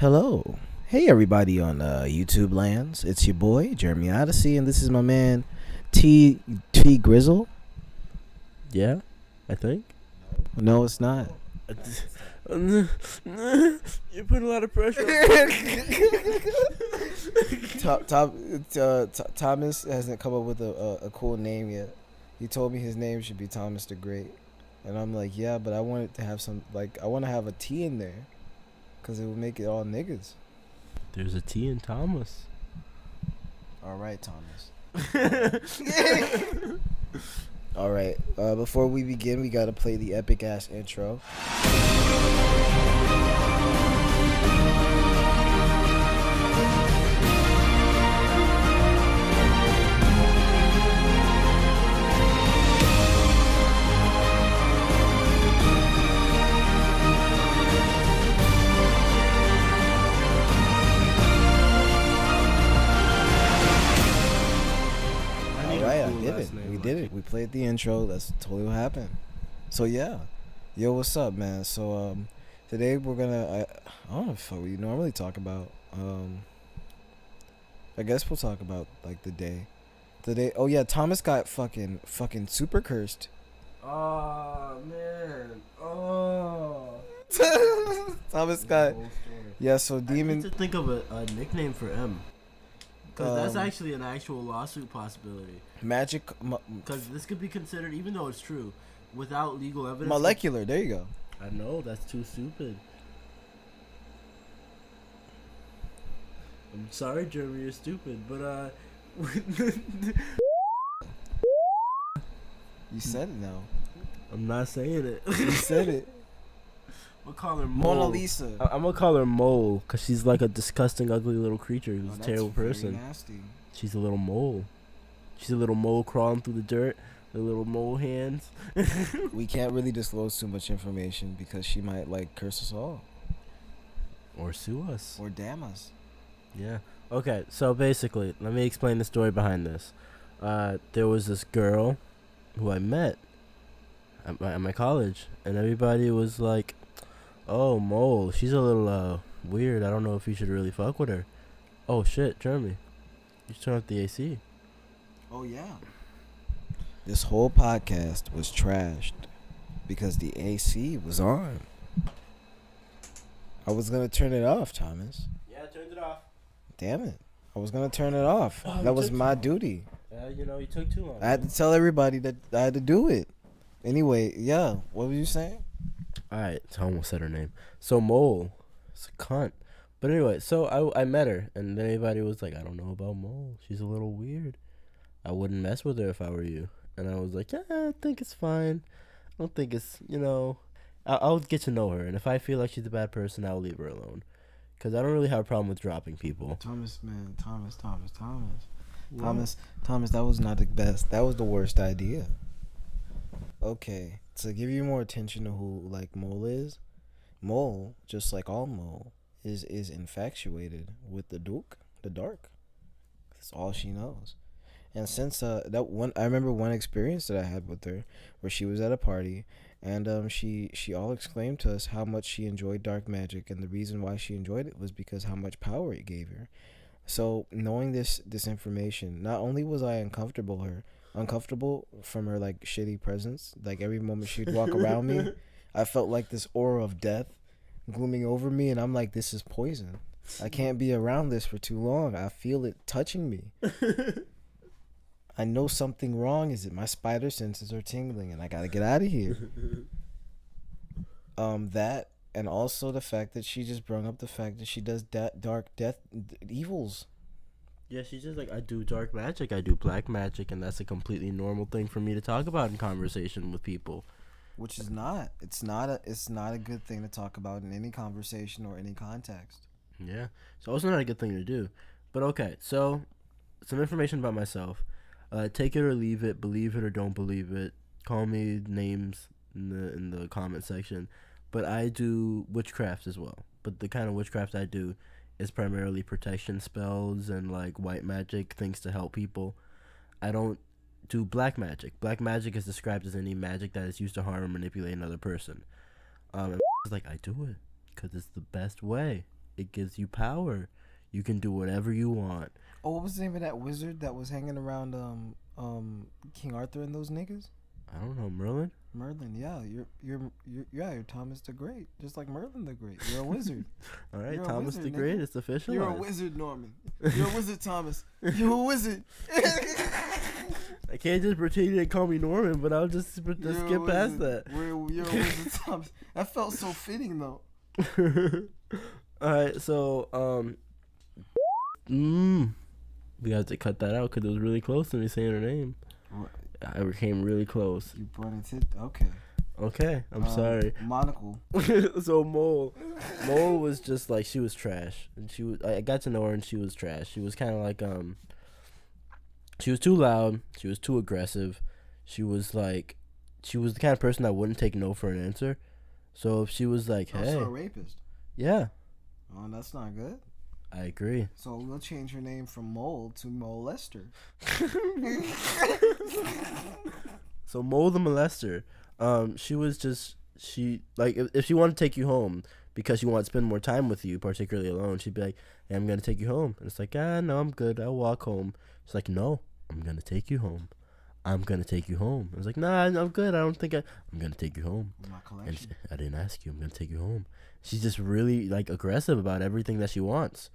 Hello. Hey everybody on YouTube lands. It's your boy, Jeremy Odyssey, and this is my man T Grizzle. Yeah, I think. No, it's not. You put a lot of pressure on Thomas hasn't come up with a cool name yet. He told me his name should be Thomas the Great. And I'm like, yeah, but I want it to have I want to have a T in there. Because it would make it all niggas. There's a T in Thomas. All right, Thomas. All right. Before we begin, we got to play the epic-ass intro. We played the intro. That's totally what happened. So yeah, yo, what's up, man? So today we're gonna I don't know if we normally talk about. I guess we'll talk about like the day. Oh yeah, Thomas got fucking super cursed. Oh man. Oh. Thomas got So demon. I need to think of a nickname for M. Because that's actually an actual lawsuit possibility. Magic. Because this could be considered, even though it's true, without legal evidence. Molecular. There you go. I know, that's too stupid. I'm sorry, Jeremy, you're stupid, but You said it now. I'm not saying it. You said it. I'm gonna call her Mole. Mona Lisa. I'm gonna call her Mole because she's like a disgusting, ugly little creature who's a terrible person. Nasty. She's a little mole. She's a little mole crawling through the dirt. The little mole hands. We can't really disclose too much information because she might like curse us all. Or sue us. Or damn us. Yeah. Okay, so basically, let me explain the story behind this. There was this girl who I met at my college, and everybody was like, "Oh, Mole, she's a little weird. I don't know if you should really fuck with her." Oh shit, Jeremy, you should turn off the AC. Oh yeah. This whole podcast was trashed because the AC was on. I was gonna turn it off, Thomas. Yeah, I turned it off. Damn it! I was gonna turn it off. That was my duty. You took too long. I had to tell everybody that I had to do it. Anyway, yeah. What were you saying? Alright, I almost said her name. So Mole, it's a cunt. But anyway, so I met her, and then everybody was like, "I don't know about Mole. She's a little weird. I wouldn't mess with her if I were you." And I was like, "Yeah, I think it's fine. I don't think it's, I'll get to know her. And if I feel like she's a bad person, I'll leave her alone. Because I don't really have a problem with dropping people." Thomas, that was not the best. That was the worst idea. Okay, to give you more attention to who like Mole is, Mole, just like all Mole, is infatuated with the dark. That's all she knows. And since I remember one experience that I had with her, where she was at a party, and she all exclaimed to us how much she enjoyed dark magic, and the reason why she enjoyed it was because how much power it gave her. So knowing this information, not only was I uncomfortable from her like shitty presence, like every moment she'd walk around me, I felt like this aura of death glooming over me, and I'm like, this is poison. I can't be around this for too long. I feel it touching me. I know something wrong. Is it my spider senses are tingling, and I gotta get out of here. That, and also the fact that she just brought up the fact that she does dark death evils. Yeah, she's just like, "I do dark magic, I do black magic," and that's a completely normal thing for me to talk about in conversation with people. Which is not. It's not a good thing to talk about in any conversation or any context. Yeah, it's also not a good thing to do. But okay, so some information about myself. Take it or leave it, believe it or don't believe it. Call me names in the comment section. But I do witchcraft as well. But the kind of witchcraft I do is primarily protection spells and like white magic, things to help people. I don't do black magic. Black magic is described as any magic that is used to harm or manipulate another person. And like, I do it because it's the best way. It gives you power. You can do whatever you want. Oh, what was the name of that wizard that was hanging around King Arthur and those niggas? I don't know, Merlin. Merlin, yeah, you're Thomas the Great, just like Merlin the Great. You're a wizard. All right, You're a Thomas wizard, the nigga. Great. It's official. You're a wizard, Norman. You're a wizard, Thomas. You're a wizard. I can't just pretend you didn't call me Norman, but I'll just skip past that. You're a wizard, Thomas. That felt so fitting, though. All right, so we have to cut that out because it was really close to me saying her name. I came really close. You brought it to okay. Okay, I'm sorry. Monocle. So Mole was just like, she was trash, and I got to know her, and she was trash. She was kind of like she was too loud. She was too aggressive. She was the kind of person that wouldn't take no for an answer. So if she was like, hey, so a rapist. Yeah. Oh, that's not good. I agree. So we'll change her name from Mole to Molester. So Mole the molester. She was just, if she wanted to take you home because she wanted to spend more time with you, particularly alone, she'd be like, hey, I'm gonna take you home. And it's like, no, I'm good. I'll walk home. She's like, no, I'm gonna take you home. I'm gonna take you home. I was like, nah, I'm good. I'm gonna take you home. My collection. And I didn't ask you. I'm gonna take you home. She's just really aggressive about everything that she wants,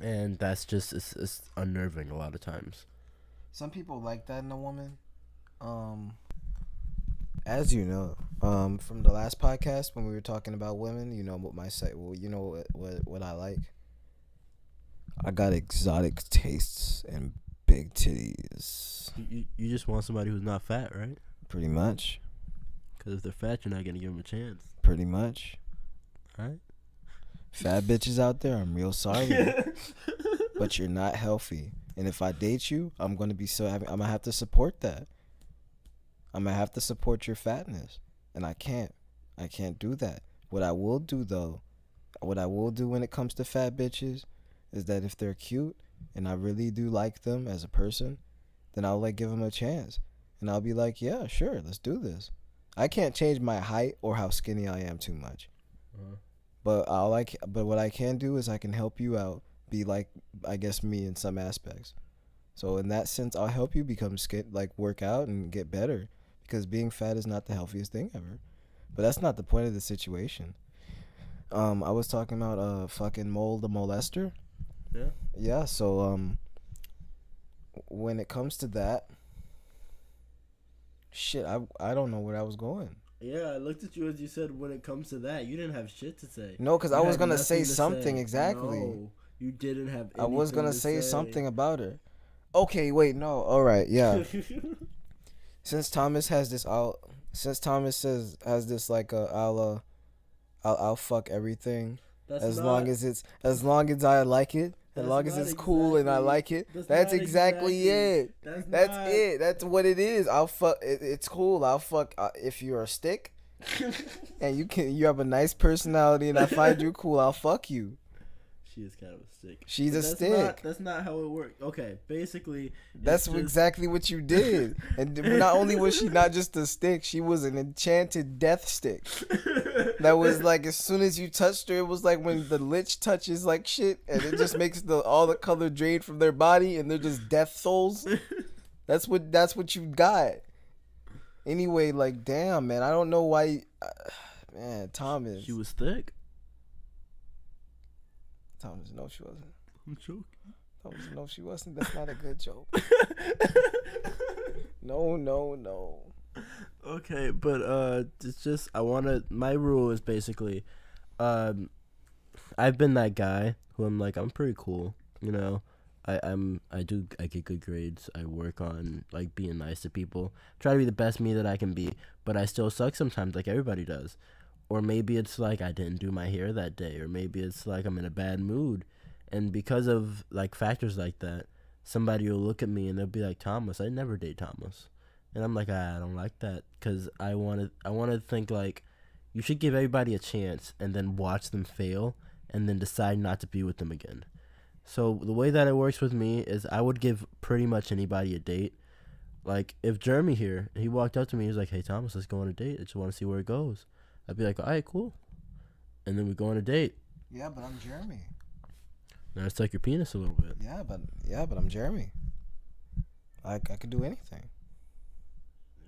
and that's just it's unnerving a lot of times. Some people like that in a woman. As you know, from the last podcast when we were talking about women, you know what what I like. I got exotic tastes and big titties. You just want somebody who's not fat, right? Pretty much. Because if they're fat, you're not gonna give them a chance. Pretty much. All right. Fat bitches out there, I'm real sorry, but you're not healthy. And if I date you, I'm gonna have to support that. I'm gonna have to support your fatness, and I can't do that. What I will do when it comes to fat bitches is that if they're cute and I really do like them as a person, then I'll give them a chance, and I'll be like, yeah, sure, let's do this. I can't change my height or how skinny I am too much, but what I can do is I can help you out, be like, I guess, me in some aspects. So in that sense, I'll help you become work out and get better, because being fat is not the healthiest thing ever. But that's not the point of the situation. I was talking about fucking Mole the molester. Yeah. Yeah. So when it comes to that, shit, I don't know where I was going. Yeah, I looked at you as you said, when it comes to that, you didn't have shit to say. No, because I was gonna say something exactly. No, you didn't have. I was gonna say something about her. Okay, wait, no, all right, yeah. Since Thomas has this, I'll fuck everything. As long as I like it. As long as it's cool and I like it. That's exactly it. That's it. That's what it is. I'll fuck. It's cool. I'll fuck if you're a stick, and you have a nice personality, and I find you cool. I'll fuck you. She is kind of a stick. She's a stick. That's not how it works. Okay, basically. That's exactly what you did. And not only was she not just a stick, she was an enchanted death stick. That was as soon as you touched her, it was like when the lich touches shit, and it just makes all the color drain from their body, and they're just death souls. That's what you got. Anyway, damn, man, I don't know why. Man, Thomas. She was thick. Thomas, no, she wasn't. I'm joking. Thomas, no, she wasn't. That's not a good joke. No. Okay, but it's just my rule is basically, I've been that guy who I'm pretty cool, you know. I get good grades. I work on being nice to people. Try to be the best me that I can be, but I still suck sometimes, like everybody does. Or maybe it's I didn't do my hair that day, or maybe it's I'm in a bad mood, and because of factors like that, somebody will look at me and they'll be like, Thomas, I never date Thomas, and I'm like, I don't like that, because I want to think you should give everybody a chance and then watch them fail and then decide not to be with them again. So the way that it works with me is I would give pretty much anybody a date. If Jeremy here, he walked up to me, he was like, hey Thomas, let's go on a date. I just want to see where it goes. I'd be like, all right, cool. And then we go on a date. Yeah, but I'm Jeremy. Now it's like your penis a little bit. Yeah, but I'm Jeremy. I could do anything.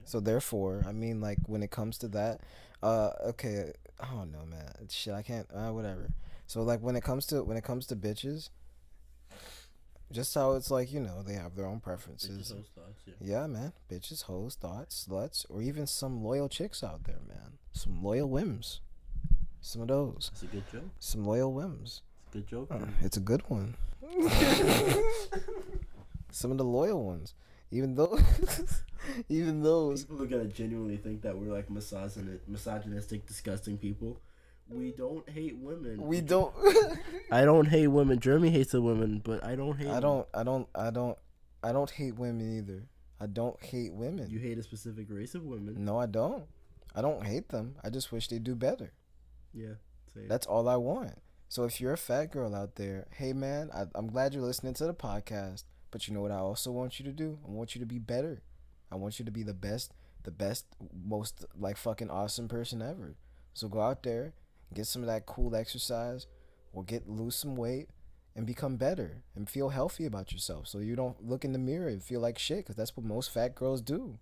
So therefore, I mean, like when it comes to that, okay, I don't know, man. Shit, I can't. Whatever. So like when it comes to bitches, just how it's like they have their own preferences. Bitches, hoes, thoughts, Yeah, man. Bitches, hoes, thoughts, sluts, or even some loyal chicks out there, man. Some loyal whims. Some of those. That's a good joke. Some loyal whims. It's a good joke. It's a good one. Some of the loyal ones. Even those. People are gonna genuinely think that we're like misogynistic, disgusting people. We don't hate women. We don't. I don't hate women. Jeremy hates the women, but I don't hate. I don't hate women either. I don't hate women. You hate a specific race of women. No, I don't. I don't hate them. I just wish they do better. Yeah. Same. That's all I want. So if you're a fat girl out there, hey man, I'm glad you're listening to the podcast. But you know what I also want you to do? I want you to be better. I want you to be the best, most like fucking awesome person ever. So go out there, get some of that cool exercise, or lose some weight, and become better and feel healthy about yourself. So you don't look in the mirror and feel like shit, because that's what most fat girls do.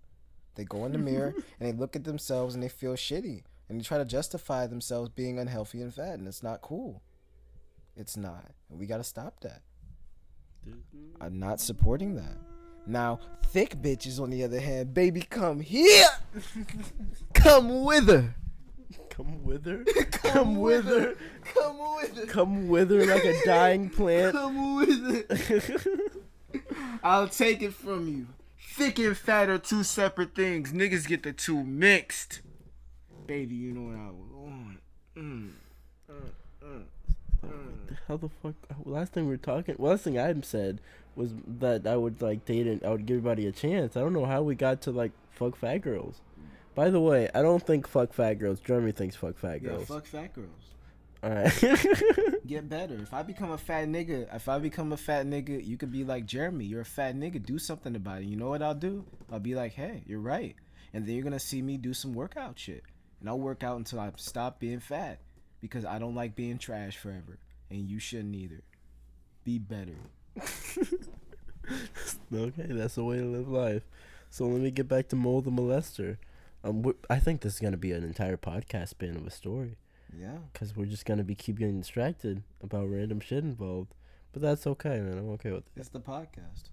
They go in the mirror and they look at themselves and they feel shitty, and they try to justify themselves being unhealthy and fat, and it's not cool. It's not. And we gotta stop that. I'm not supporting that. Now, thick bitches, on the other hand, baby, come here. Come with her. Come with her. Come with her. Come with her. Come with her like a dying plant. Come with it. I'll take it from you. Thick and fat are two separate things. Niggas get the two mixed. Baby, you know what I want. How the fuck? Last thing I said was that I would like date and I would give everybody a chance. I don't know how we got to like fuck fat girls. By the way, I don't think fuck fat girls. Jeremy thinks fuck fat girls. Yeah, fuck fat girls. Alright. Get better. If I become a fat nigga, you could be like, Jeremy, you're a fat nigga. Do something about it. You know what I'll do? I'll be like, hey, you're right. And then you're going to see me do some workout shit. And I'll work out until I stop being fat. Because I don't like being trash forever. And you shouldn't either. Be better. Okay, that's the way to live life. So let me get back to Mole the Molester. I think this is going to be an entire podcast span of a story. Yeah. Because we're just going to keep getting distracted about random shit involved. But that's okay, man. I'm okay with it. It's the podcast.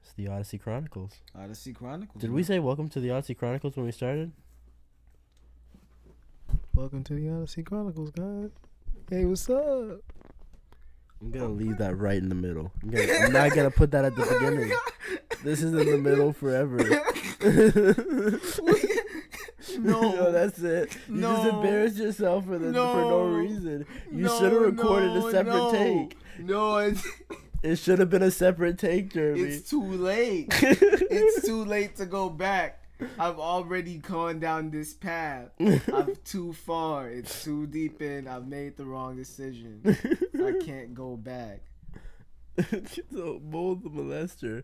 It's the Odyssey Chronicles. Odyssey Chronicles. Did we say welcome to the Odyssey Chronicles when we started? Welcome to the Odyssey Chronicles, guys. Hey, what's up? I'm going to leave that right in the middle. I'm not going to put that at the beginning. This is in the middle forever. No, that's it. You just embarrassed yourself for no reason. You should have recorded a separate take. No, it should have been a separate take, Jeremy. It's too late. It's too late to go back. I've already gone down this path. I'm too far. It's too deep in. I've made the wrong decision. I can't go back. So, Mole the Molester,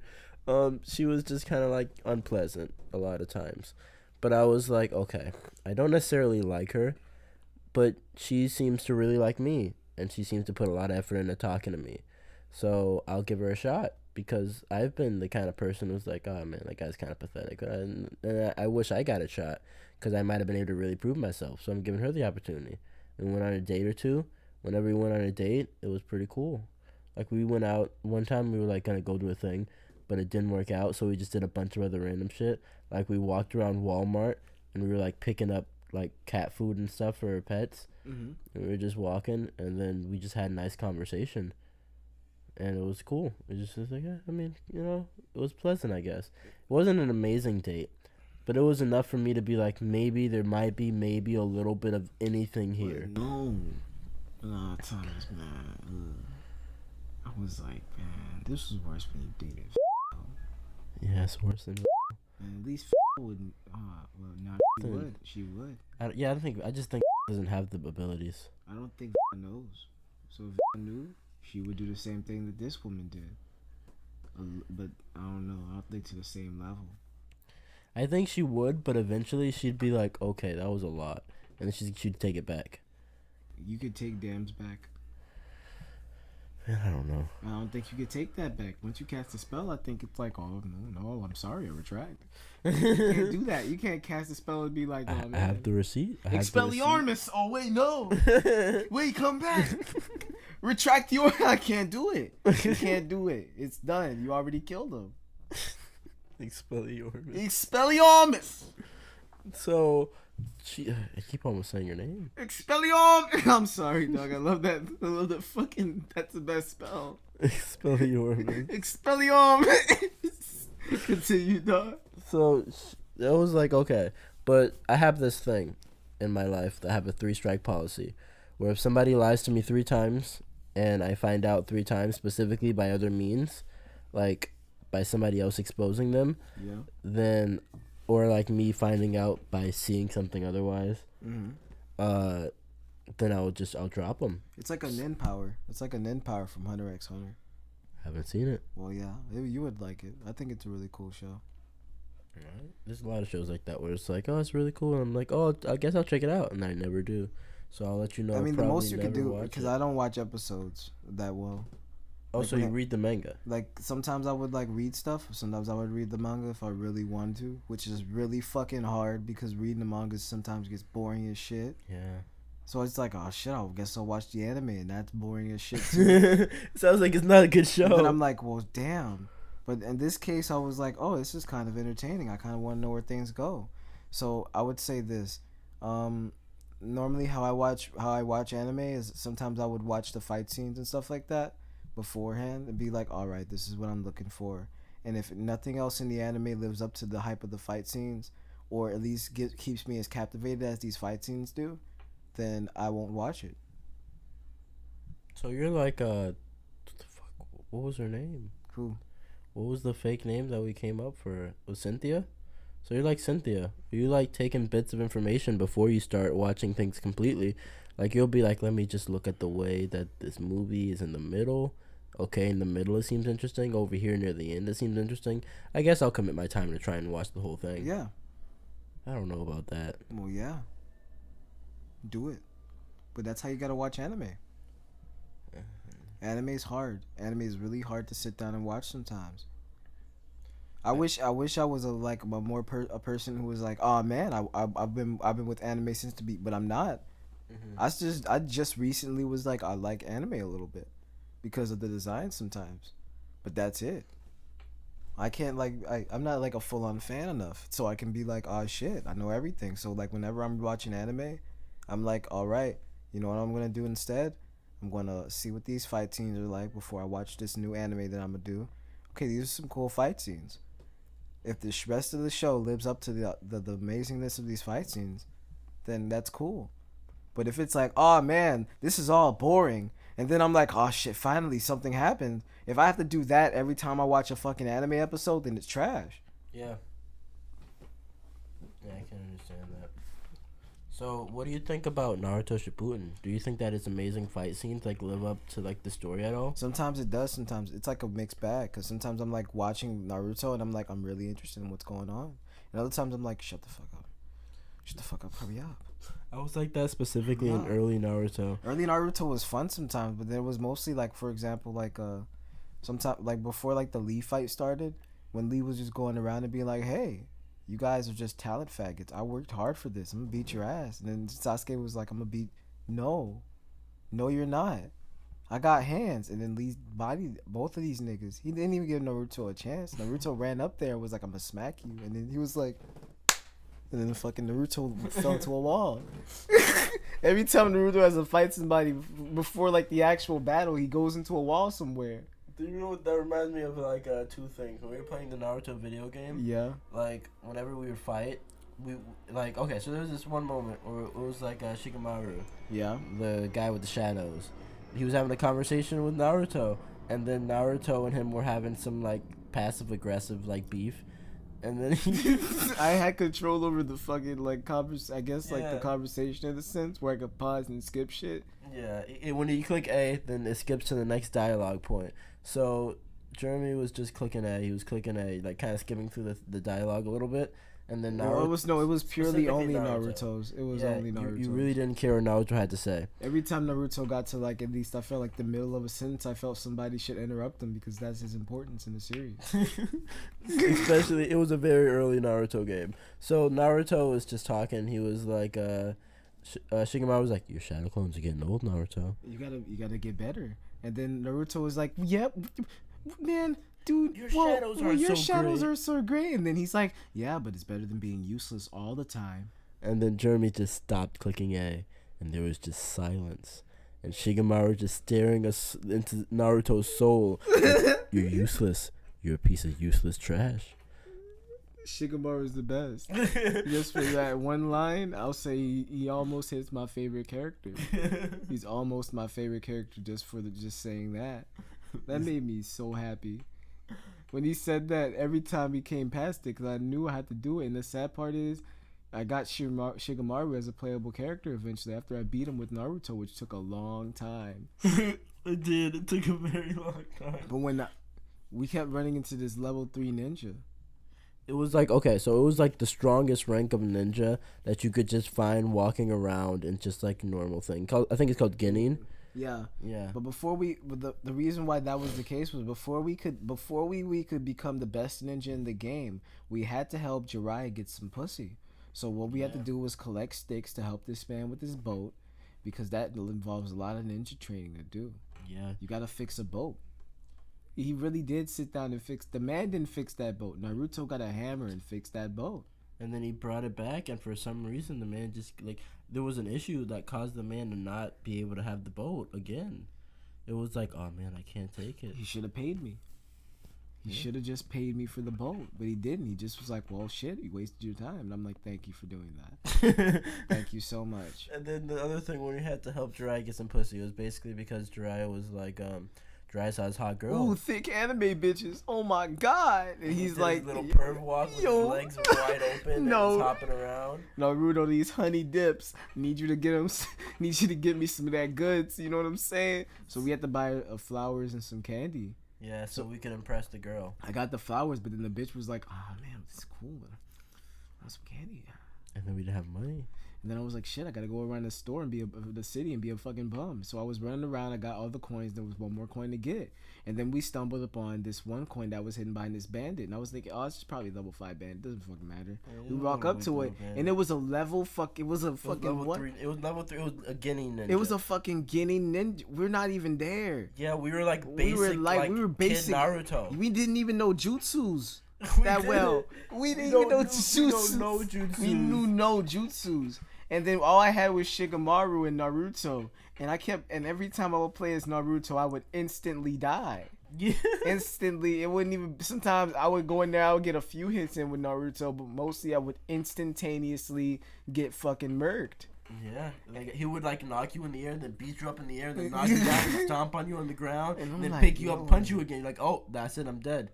she was just kind of like unpleasant a lot of times. But I was like, okay, I don't necessarily like her, but she seems to really like me, and she seems to put a lot of effort into talking to me. So I'll give her a shot, because I've been the kind of person who's like, oh man, that guy's kind of pathetic. And I wish I got a shot, because I might have been able to really prove myself. So I'm giving her the opportunity. And we went on a date or two. Whenever we went on a date, it was pretty cool. Like, we went out, one time we were like gonna go do a thing, but it didn't work out, so we just did a bunch of other random shit. Like, we walked around Walmart, and we were, like, picking up, like, cat food and stuff for our pets. Mm-hmm. And we were just walking, and then we just had a nice conversation. And it was cool. It was just like, I mean, it was pleasant, I guess. It wasn't an amazing date, but it was enough for me to be like, maybe there might be a little bit of anything here. No. A lot of times, man. I was like, man, this was worse when you dated. Yeah, it's worse than. And at least wouldn't. Well, no, she would. I just think doesn't have the abilities. I don't think knows. So if knew, she would do the same thing that this woman did. But I don't know. I don't think to the same level. I think she would, but eventually she'd be like, okay, that was a lot. And then she'd take it back. You could take dams back. I don't know. I don't think you could take that back. Once you cast a spell, I think it's like, oh, no, I'm sorry, I retract. You can't do that. You can't cast a spell and be like, oh, man. I have the receipt. Expelliarmus. Oh, wait, no. Wait, come back. Retract your... I can't do it. You can't do it. It's done. You already killed him. Expelliarmus. So... I keep almost saying your name. Expelliarmus. I'm sorry, dog. I love that. I love that fucking... That's the best spell. Expelliarmus. Expelliarmus. Continue, dog. So, it was like, okay. But I have this thing in my life that I have a 3-strike policy. Where if somebody lies to me 3 times, and I find out 3 times specifically by other means, like by somebody else exposing them, then... Or like me finding out by seeing something otherwise, then I'll drop them. It's like a nin power. It's like a nin power from Hunter x Hunter. Haven't seen it. Well, yeah, you would like it. I think it's a really cool show. Right. There's a lot of shows like that where it's like, oh, it's really cool, and I'm like, oh, I guess I'll check it out, and I never do. So I'll let you know. I mean, the most you could do, because I don't watch episodes that well. Oh, like, so you read the manga? Like, sometimes I would, like, read stuff. Sometimes I would read the manga if I really wanted to, which is really fucking hard because reading the manga sometimes gets boring as shit. Yeah. So it's like, oh, shit, I guess I'll watch the anime, and that's boring as shit, too. Sounds like it's not a good show. But I'm like, well, damn. But in this case, I was like, oh, this is kind of entertaining. I kind of want to know where things go. So I would say this. Normally, how I watch anime is sometimes I would watch the fight scenes and stuff like that beforehand and be like, all right, this is what I'm looking for. And if nothing else in the anime lives up to the hype of the fight scenes, or at least keeps me as captivated as these fight scenes do, then I won't watch it. So you're like, what the fuck? What was her name? Who? What was the fake name that we came up for? Was Cynthia? So you're like Cynthia. You like taking bits of information before you start watching things completely. Like, you'll be like, let me just look at the way that this movie is in the middle. Okay, in the middle it seems interesting. Over here near the end it seems interesting. I guess I'll commit my time to try and watch the whole thing. Yeah. I don't know about that. Well, yeah. Do it. But that's how you gotta watch anime. Anime is hard. Anime is really hard to sit down and watch sometimes. I wish I was a person who was like, oh man, I've been with anime since the beat, but I'm not. I just recently was like, I like anime a little bit because of the design sometimes, but that's it. I can't I'm not like a full on fan enough, so I can be like, oh shit, I know everything. So like whenever I'm watching anime, I'm like, all right, you know what I'm gonna do instead? I'm gonna see what these fight scenes are like before I watch this new anime that I'm gonna do. Okay, these are some cool fight scenes. If the rest of the show lives up to the amazingness of these fight scenes, then that's cool. But if it's like, oh man, this is all boring, and then I'm like, oh shit, finally something happened. If I have to do that every time I watch a fucking anime episode, then it's trash. Yeah. Yeah, I can understand that. So, what do you think about Naruto Shippuden? Do you think that its amazing fight scenes like live up to like the story at all? Sometimes it does. Sometimes it's like a mixed bag. Cause sometimes I'm like watching Naruto and I'm like, I'm really interested in what's going on. And other times I'm like, shut the fuck up. Shut the fuck up. Hurry up. I was like that specifically in early Naruto. Early Naruto was fun sometimes, but there was mostly like, for example, like sometimes like before like the Lee fight started, when Lee was just going around and being like, hey, you guys are just talent faggots. I worked hard for this. I'm gonna beat your ass. And then Sasuke was like, I'm gonna beat. No, you're not. I got hands. And then Lee bodied both of these niggas. He didn't even give Naruto a chance. Naruto ran up there and was like, I'm gonna smack you. And then he was like, and then fucking Naruto fell to a wall. Every time Naruto has to fight somebody before like the actual battle, he goes into a wall somewhere. Do you know what that reminds me of? Like 2 things. When we were playing the Naruto video game, yeah. Like whenever we would fight, we like okay. So there was this one moment where it was like Shikamaru, yeah, the guy with the shadows. He was having a conversation with Naruto, and then Naruto and him were having some like passive aggressive like beef, and then I had control over the fucking like I guess like the conversation in a sense where I could pause and skip shit. Yeah, when you click A, then it skips to the next dialogue point. So Jeremy was just clicking A. He was clicking A, like kind of skimming through the dialogue a little bit, And then Naruto. It was purely only Naruto. Naruto's. It was only Naruto. You really didn't care what Naruto had to say. Every time Naruto got to like at least I felt like the middle of a sentence, I felt somebody should interrupt him because that's his importance in the series. Especially, it was a very early Naruto game. So Naruto was just talking. He was like, Shikamaru was like, "Your shadow clones are getting old, Naruto. You gotta get better." And then Naruto was like, "Yep, man." Dude, your shadows are so great. And then he's like, yeah, but it's better than being useless all the time. And then Jeremy just stopped clicking A, and there was just silence. And Shigemaru just staring us into Naruto's soul. Like, you're useless. You're a piece of useless trash. Shigemaru is the best. Just for that one line, I'll say he almost hits my favorite character. He's almost my favorite character just for just saying that. That made me so happy. When he said that, every time he came past it, because I knew I had to do it. And the sad part is, I got Shigemaru as a playable character eventually after I beat him with Naruto, which took a long time. It did. It took a very long time. But when we kept running into this level 3 ninja. It was like, okay, so it was like the strongest rank of ninja that you could just find walking around in just like a normal thing. I think it's called Genin. Yeah. Yeah. But the reason why that was the case was before we could become the best ninja in the game, we had to help Jiraiya get some pussy. So what we had to do was collect sticks to help this man with his boat, because that involves a lot of ninja training to do. Yeah. You gotta fix a boat. He really did sit down and fix. The man didn't fix that boat. Naruto got a hammer and fixed that boat. And then he brought it back, and for some reason, the man just, like, there was an issue that caused the man to not be able to have the boat again. It was like, oh, man, I can't take it. He should have paid me. He should have just paid me for the boat, but he didn't. He just was like, well, shit, you wasted your time. And I'm like, thank you for doing that. Thank you so much. And then the other thing, when we had to help Jiraiya get some pussy, it was basically because Jiraiya was like, Jiraiya saw his hot girl. Ooh, thick anime bitches. Oh my god. And he's like, little perv walk with his legs wide open and he's hopping around. Naruto, these honey dips. Need you to get me some of that goods. You know what I'm saying? So we had to buy flowers and some candy. Yeah, so we could impress the girl. I got the flowers, but then the bitch was like, oh man, this is cool, but I want some candy. And then we didn't have money. And then I was like, shit, I gotta go around the store and the city and be a fucking bum. So I was running around. I got all the coins. There was one more coin to get. And then we stumbled upon this one coin that was hidden behind this bandit. And I was thinking, oh, it's probably level 5 bandit. Doesn't fucking matter. We walk up to it, and it was a level it was a fucking what? It was level 3. It was a Guinea ninja. It was a fucking Guinea ninja. We're not even there. Yeah, we were like basic. We were basic Naruto. We didn't even know jutsus that well. We didn't even know jutsus. We knew no jutsus. And then all I had was Shikamaru and Naruto. And every time I would play as Naruto, I would instantly die. Yeah. Instantly. It wouldn't even, sometimes I would go in there, I would get a few hits in with Naruto, but mostly I would instantaneously get fucking murked. Yeah, like he would like knock you in the air, then beat you up in the air, then knock you down, and stomp on you on the ground, and then like, pick you up, punch you again. You're like, oh, that's it, I'm dead.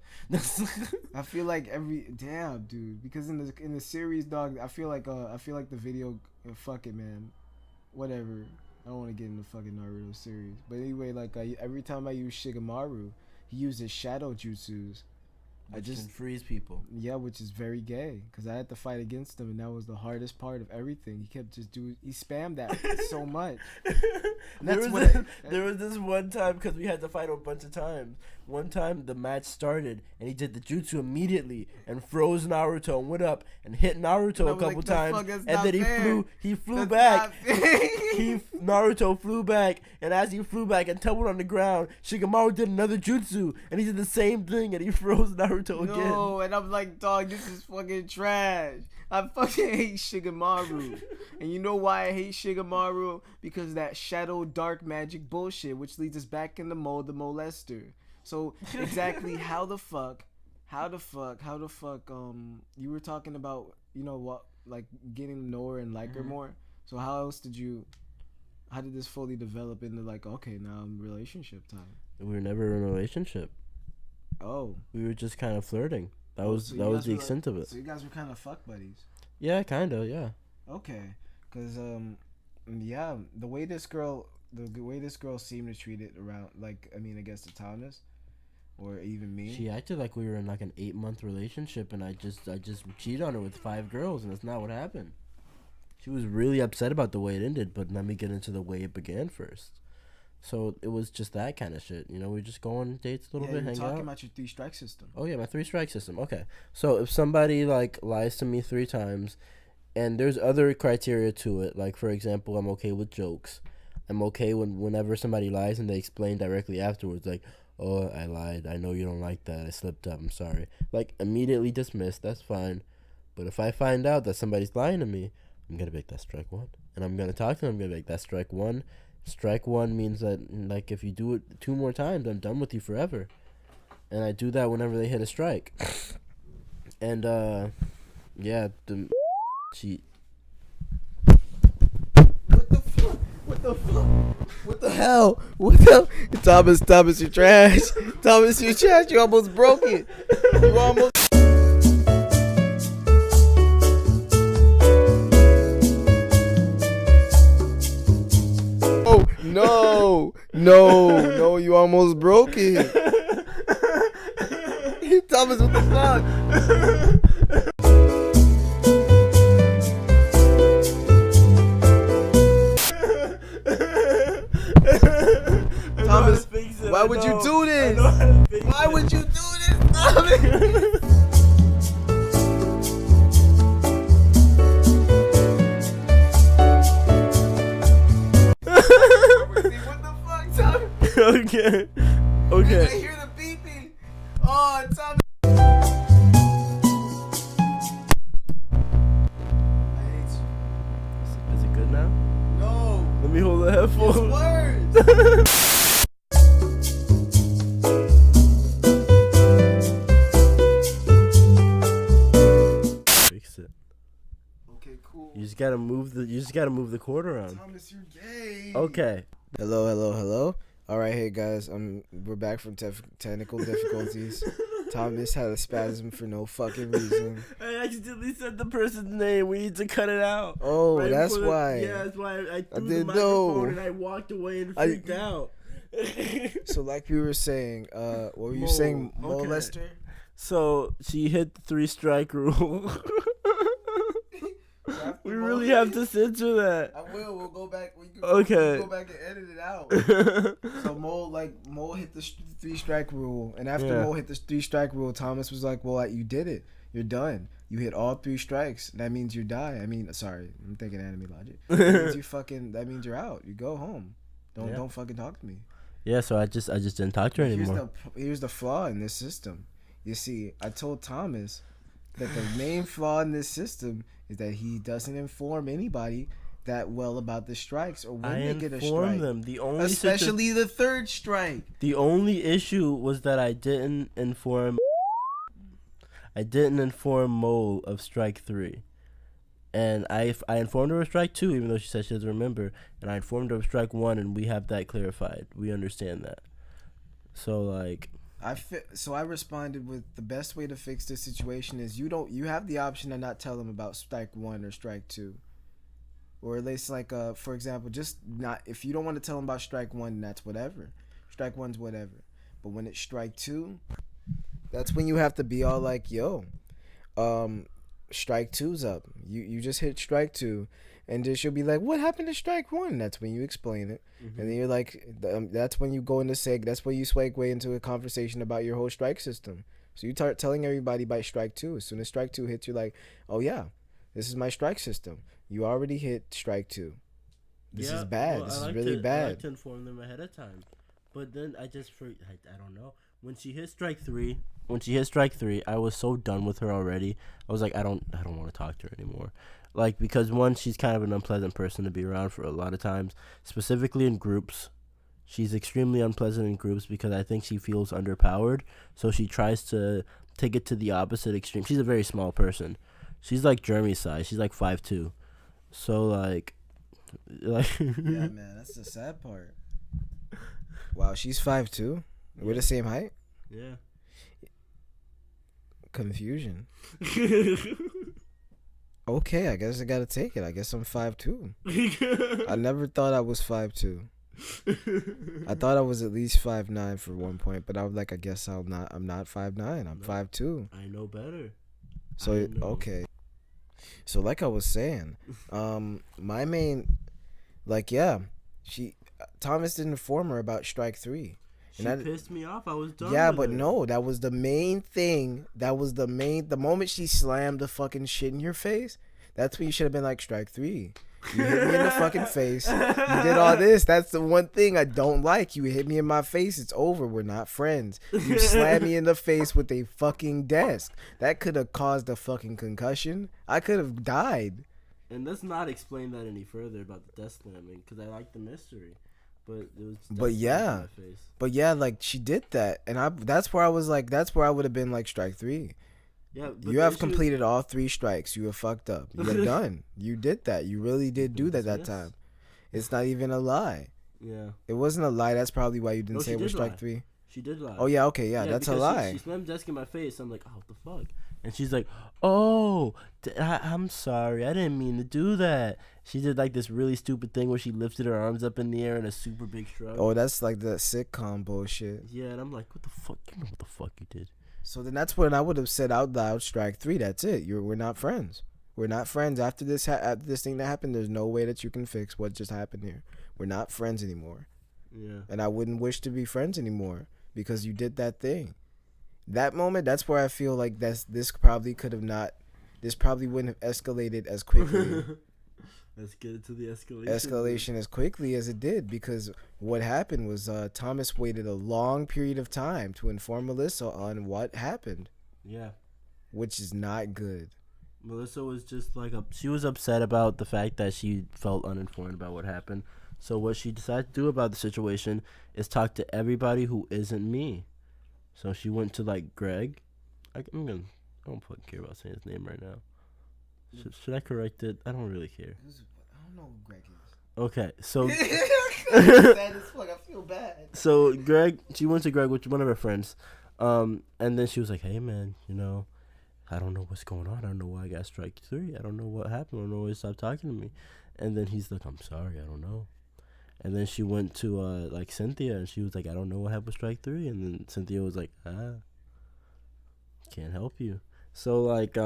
I feel like damn, dude, because in the series, dog, I feel like the video, fuck it, man, whatever. I don't want to get in the fucking Naruto series, but anyway, like every time I use Shikamaru, he uses shadow jutsus. I just can freeze people. Yeah, which is very gay, because I had to fight against him, and that was the hardest part of everything. He kept he spammed that so much. There was this one time, because we had to fight a bunch of times. One time the match started, and he did the jutsu immediately and froze Naruto and went up and hit Naruto a couple times, and then he flew back. Naruto flew back, and as he flew back and tumbled on the ground, Shikamaru did another jutsu, and he did the same thing, and he froze Naruto again. No, and I'm like, dog, this is fucking trash. I fucking hate Shikamaru. And you know why I hate Shikamaru? Because that shadow dark magic bullshit, which leads us back in the mode, the molester. So exactly how the fuck you were talking about, you know what, like getting to know her and like her more. So how did this fully develop into like, okay, now I'm relationship time? We were never in a relationship. Oh. We were just kind of flirting. That was the extent of it. So you guys were kind of fuck buddies. Yeah, kind of, yeah. Okay. Cuz yeah, the way this girl seemed to treat it around, like, I mean, I guess the Thomas, or even me. She acted like we were in like an 8-month relationship, and I just cheated on her with 5 girls, and that's not what happened. She was really upset about the way it ended, but let me get into the way it began first. So it was just that kind of shit. You know, we just go on dates a little bit, hang out. You're talking about your 3-strike system. Oh, yeah, my 3-strike system. Okay. So if somebody, like, lies to me 3 times, and there's other criteria to it, like, for example, I'm okay with jokes. I'm okay whenever somebody lies and they explain directly afterwards, like, oh, I lied. I know you don't like that. I slipped up. I'm sorry. Like, immediately dismissed. That's fine. But if I find out that somebody's lying to me, I'm going to make that strike 1. And I'm going to talk to them. I'm going to make that strike 1. Strike 1 means that, like, if you do it 2 more times, I'm done with you forever. And I do that whenever they hit a strike. And, yeah, the cheat. What the fuck? What the fuck? What the hell? What the? Thomas, you're trash. Thomas, you're trash. You almost broke it. You almost. No, you almost broke it. Thomas, what the fuck? Thomas, why would you do this? Why would you do this, Thomas? Okay. I hear the beeping. Oh, Thomas. I hate you. Is it good now? No. Let me hold the headphone. It's worse. Fix it. Okay, cool. You just gotta move the cord around. Thomas, you're gay. Okay. Hello. All right, hey guys, we're back from technical difficulties. Thomas had a spasm for no fucking reason. I accidentally said the person's name. We need to cut it out. Oh, right, that's why. Yeah, that's why I threw didn't the microphone know. and I walked away and freaked out. So like we were saying, what were you Mole. saying, Okay. Molester? So she hit the 3-strike rule. We really have to censor that. I will. We'll go back. We'll go back and edit it out. So Mole hit the 3-strike rule, and after Mole hit the 3-strike rule, Thomas was like, "Well, you did it. You're done. You hit all 3 strikes. That means you die. I mean, sorry, I'm thinking anime logic. That means you're out. You go home. Don't fucking talk to me." Yeah. So I just didn't talk to her anymore. Here's the flaw in this system. You see, I told Thomas that the main flaw in this system is that he doesn't inform anybody that well about the strikes or when they get a strike. I inform them. Especially the 3rd strike. The only issue was that I didn't inform Mole of strike 3. And I informed her of strike 2, even though she said she doesn't remember. And I informed her of strike 1, and we have that clarified. We understand that. So, like... So I responded with the best way to fix this situation is you have the option to not tell them about strike 1 or strike 2, or at least like for example, just not, if you don't want to tell them about strike 1, that's whatever. Strike 1's whatever, but when it's strike 2, that's when you have to be all like, yo, strike 2's up. You just hit strike 2. And then she'll be like, "What happened to strike 1?" That's when you explain it, and then you're like, "That's when you go into That's when you segue into a conversation about your whole strike system." So you start telling everybody by strike 2. As soon as strike 2 hits, you're like, "Oh yeah, this is my strike system. You already hit strike 2. This is bad. This is really bad." I like to inform them ahead of time, but then I don't know. When she hit strike 3, I was so done with her already. I was like, I don't want to talk to her anymore. Like, because one, she's kind of an unpleasant person to be around for a lot of times, specifically in groups. She's extremely unpleasant in groups because I think she feels underpowered. So she tries to take it to the opposite extreme. She's a very small person. She's like Jeremy's size. She's like 5'2". So like yeah, man, that's the sad part. Wow, she's 5'2". We're the same height? Yeah. Confusion. Okay, I guess I gotta take it. I guess I'm 5'2". I never thought I was 5'2". I thought I was at least 5'9" for one point, but I was like, I guess I'm not 5'9". I'm 5'2". I know better. So okay. So like I was saying, my main, like Thomas didn't inform her about strike 3. She pissed me off. I was done. Yeah, with but it. no, that was the main thing. The moment she slammed the fucking shit in your face, that's when you should have been like, strike 3. You hit me in the fucking face. You did all this. That's the one thing I don't like. You hit me in my face. It's over. We're not friends. You slammed me in the face with a fucking desk. That could have caused a fucking concussion. I could have died. And let's not explain that any further about the desk slamming, because I like the mystery. But it was. But yeah, like she did that, and that's where I was like, that's where I would have been like, strike 3. Yeah, you have completed all 3 strikes. You have fucked up. You're done. You did that. You really did do that time. It's not even a lie. Yeah. It wasn't a lie. That's probably why you didn't say it was strike 3. She did lie. Oh yeah, okay, yeah, that's a lie. She slammed the desk in my face. I'm like, oh, what the fuck? And she's like, oh, I'm sorry. I didn't mean to do that. She did like this really stupid thing where she lifted her arms up in the air in a super big shrug. Oh, that's like the sitcom bullshit. Yeah, and I'm like, what the fuck? You know what the fuck you did. So then that's when I would have said out loud, strike 3. That's it. We're not friends. We're not friends. After this thing that happened, there's no way that you can fix what just happened here. We're not friends anymore. Yeah. And I wouldn't wish to be friends anymore because you did that thing. That moment, that's where I feel like this probably wouldn't have escalated as quickly. Let's get into the escalation as quickly as it did, because what happened was Thomas waited a long period of time to inform Melissa on what happened. Yeah. Which is not good. Melissa was just like, she was upset about the fact that she felt uninformed about what happened. So what she decided to do about the situation is talk to everybody who isn't me. So she went to like Greg. I don't fucking care about saying his name right now. Should I correct it? I don't really care. I don't know who Greg is. Okay, so sad as fuck. I feel bad. So she went to Greg with one of her friends, and then she was like, "Hey man, I don't know what's going on. I don't know why I got strike 3. I don't know what happened. I don't know why you stopped talking to me." And then he's like, "I'm sorry, I don't know." And then she went to like Cynthia, and she was like, "I don't know what happened with strike 3." And then Cynthia was like, "Can't help you." So like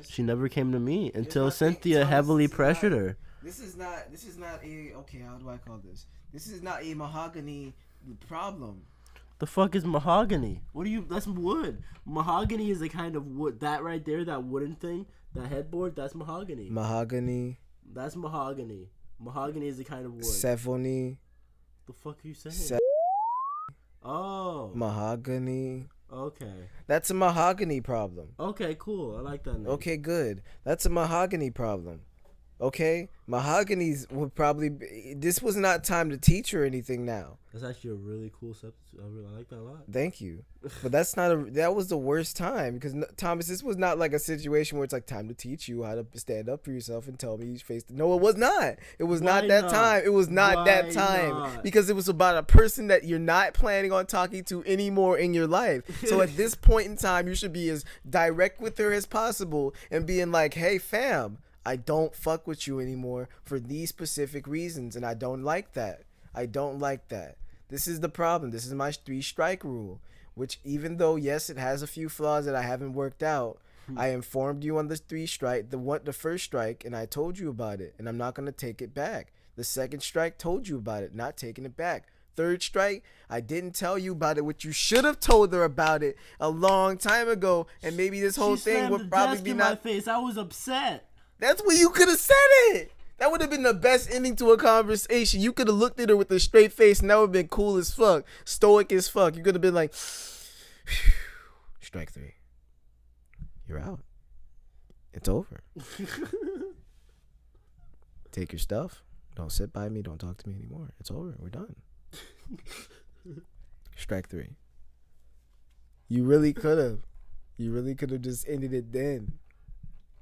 she never came to me until Cynthia heavily pressured her. This is not a, okay, how do I call this? This is not a mahogany problem. The fuck is mahogany? That's wood. Mahogany is a kind of wood. That right there, that wooden thing, that headboard, that's mahogany. Mahogany. That's mahogany. Mahogany is a kind of wood. Sephony. The fuck are you saying? Oh. Mahogany. Okay. That's a mahogany problem. Okay, cool. I like that name. Okay, good. That's a mahogany problem. Okay? Mahogany's would probably be, this was not time to teach her anything now. That's actually a really cool substitute. I like that a lot. Thank you. But that was the worst time, because Thomas, this was not like a situation where it's like time to teach you how to stand up for yourself and tell me you faced it. No, it was not. It was not that time. It was not that time. Because it was about a person that you're not planning on talking to anymore in your life. So at this point in time, you should be as direct with her as possible and being like, "Hey fam, I don't fuck with you anymore for these specific reasons, and I don't like that. I don't like that. This is the problem. This is my 3-strike rule," which, even though, yes, it has a few flaws that I haven't worked out, I informed you on the 3-strike, the first strike, and I told you about it, and I'm not going to take it back. The 2nd strike, told you about it, not taking it back. 3rd strike, I didn't tell you about it, which you should have told her about it a long time ago, and maybe this whole thing would probably be not. My face. I was upset. That's where you could have said it. That would have been the best ending to a conversation. You could have looked at her with a straight face, and that would have been cool as fuck, stoic as fuck. You could have been like, strike 3. You're out. It's over. Take your stuff. Don't sit by me. Don't talk to me anymore. It's over. We're done. Strike 3. You really could have. You really could have just ended it then.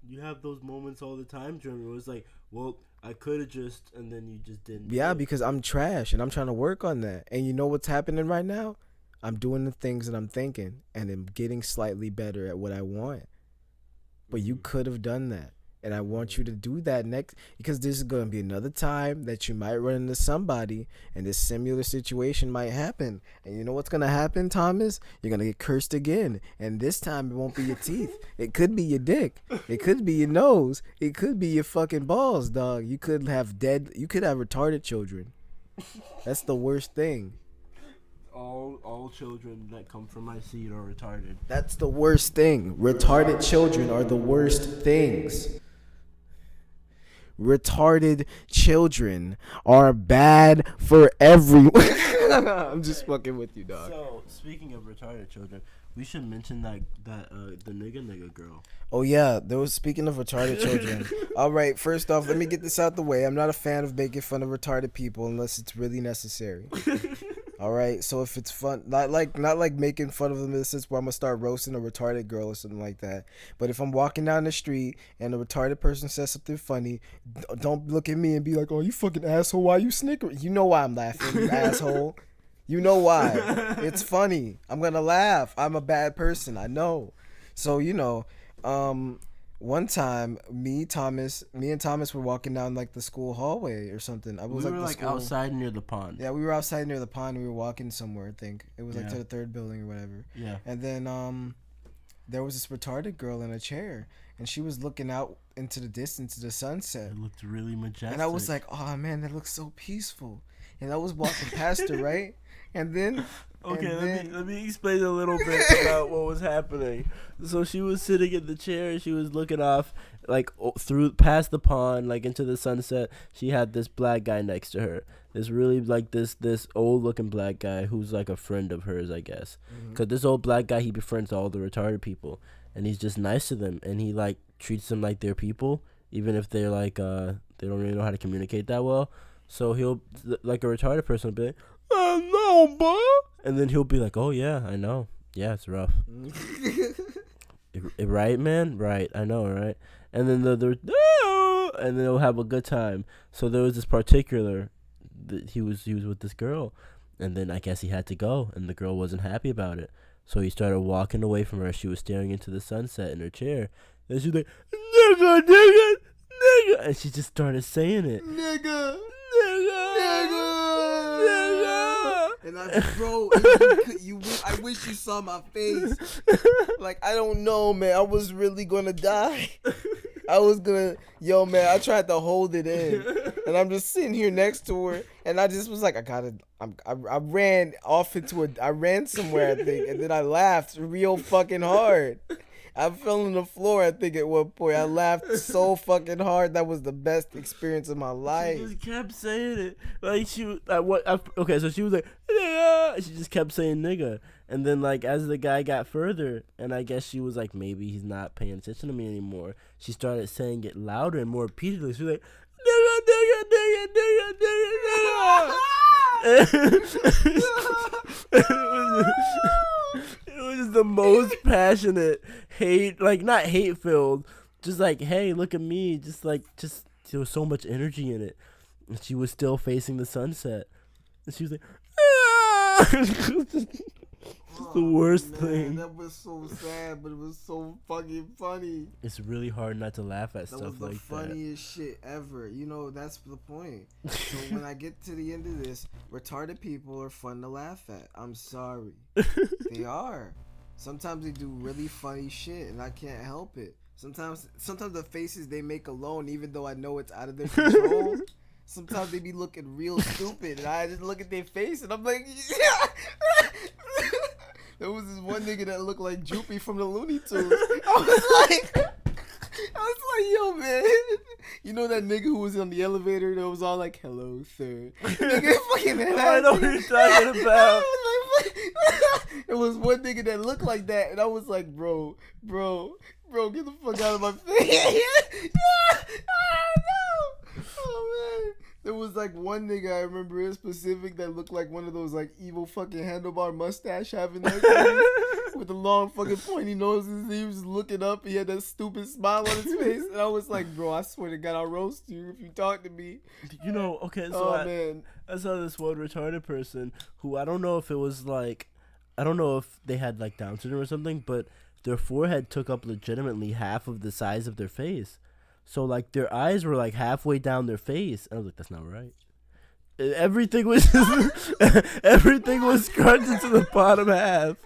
You have those moments all the time, Jeremy, where it's like, well, I could have just, and then you just didn't. Yeah, because I'm trash, and I'm trying to work on that. And you know what's happening right now? I'm doing the things that I'm thinking, and I'm getting slightly better at what I want. But you could have done that. And I want you to do that next, because this is going to be another time that you might run into somebody and this similar situation might happen. And you know what's going to happen, Thomas? You're going to get cursed again. And this time it won't be your teeth. It could be your dick. It could be your nose. It could be your fucking balls, dog. You could have retarded children. That's the worst thing. All children that come from my seed are retarded. That's the worst thing. Retarded children are the worst things. Retarded children are bad for everyone. I'm just fucking with you, dog. So, speaking of retarded children, we should mention that the nigga girl. Oh yeah, there was, speaking of retarded children. All right, first off, let me get this out the way. I'm not a fan of making fun of retarded people unless it's really necessary. All right, so if it's fun, not like making fun of them in the sense where I'm gonna start roasting a retarded girl or something like that. But if I'm walking down the street and a retarded person says something funny, don't look at me and be like, "Oh, you fucking asshole! Why you snickering?" You know why I'm laughing, you asshole. You know why? It's funny. I'm gonna laugh. I'm a bad person. I know. So one time, me and Thomas were walking down like the school hallway or something. We were outside near the pond. Yeah, we were outside near the pond. We were walking somewhere. I think it was like to the third building or whatever. Yeah. And then there was this retarded girl in a chair, and she was looking out into the distance to the sunset. It looked really majestic. And I was like, "Oh man, that looks so peaceful." And I was walking past her, right? And then let me explain a little bit about what was happening. So she was sitting in the chair and she was looking off like through past the pond, like into the sunset. She had this black guy next to her. This really like this old looking black guy who's like a friend of hers, I guess. Cause this old black guy, he befriends all the retarded people, and he's just nice to them, and he like treats them like they're people, even if they're like they don't really know how to communicate that well. So he'll, like a retarded person, will be like, "Oh no, bro," and then he'll be like, "Oh yeah, I know. Yeah, it's rough." Right, man? Right, I know, right? And then and then they'll have a good time. So there was this particular, he was with this girl, and then I guess he had to go, and the girl wasn't happy about it. So he started walking away from her. She was staring into the sunset in her chair, and she's like, "Nigga, nigga, nigga," and she just started saying it, "Nigga, nigga, nigga, nigga." And I wish you saw my face. Like, I don't know, man. I was really gonna die. I tried to hold it in, and I'm just sitting here next to her, and I just was like, I ran I ran somewhere, I think, and then I laughed real fucking hard. I fell on the floor, I think, at one point. I laughed so fucking hard. That was the best experience of my life. She just kept saying it. Like, so she was like, "Nigga." She just kept saying nigga. And then, like, as the guy got further, and I guess she was like, maybe he's not paying attention to me anymore, she started saying it louder and more repeatedly. She was like, "Nigga, nigga, nigga, nigga, nigga." It was just the most passionate hate, like not hate filled, just like, "Hey, look at me," just there was so much energy in it. And she was still facing the sunset, and she was like, "Ah!" It's the worst thing. That was so sad, but it was so fucking funny. It's really hard not to laugh at stuff like that. That was the funniest shit ever. That's the point. So when I get to the end of this, retarded people are fun to laugh at. I'm sorry. They are. Sometimes they do really funny shit, and I can't help it. Sometimes the faces they make alone, even though I know it's out of their control, sometimes they be looking real stupid, and I just look at their face, and I'm like, there was this one nigga that looked like Droopy from the Looney Tunes. I was like, yo, man. You know that nigga who was on the elevator that was all like, "Hello, sir." Nigga, fucking I know what you're talking about. It was one nigga that looked like that, and I was like, bro, get the fuck out of my face. No. Oh, man. There was like one nigga I remember in specific that looked like one of those like evil fucking handlebar mustache having that with the long fucking pointy noses. He was looking up. He had that stupid smile on his face, and I was like, bro, I swear to God, I'll roast you if you talk to me. Okay, so I saw this one retarded person who I don't know if they had like Down syndrome or something, but their forehead took up legitimately half of the size of their face. So like their eyes were like halfway down their face. And I was like, that's not right. And everything was everything was scrunched to the bottom half.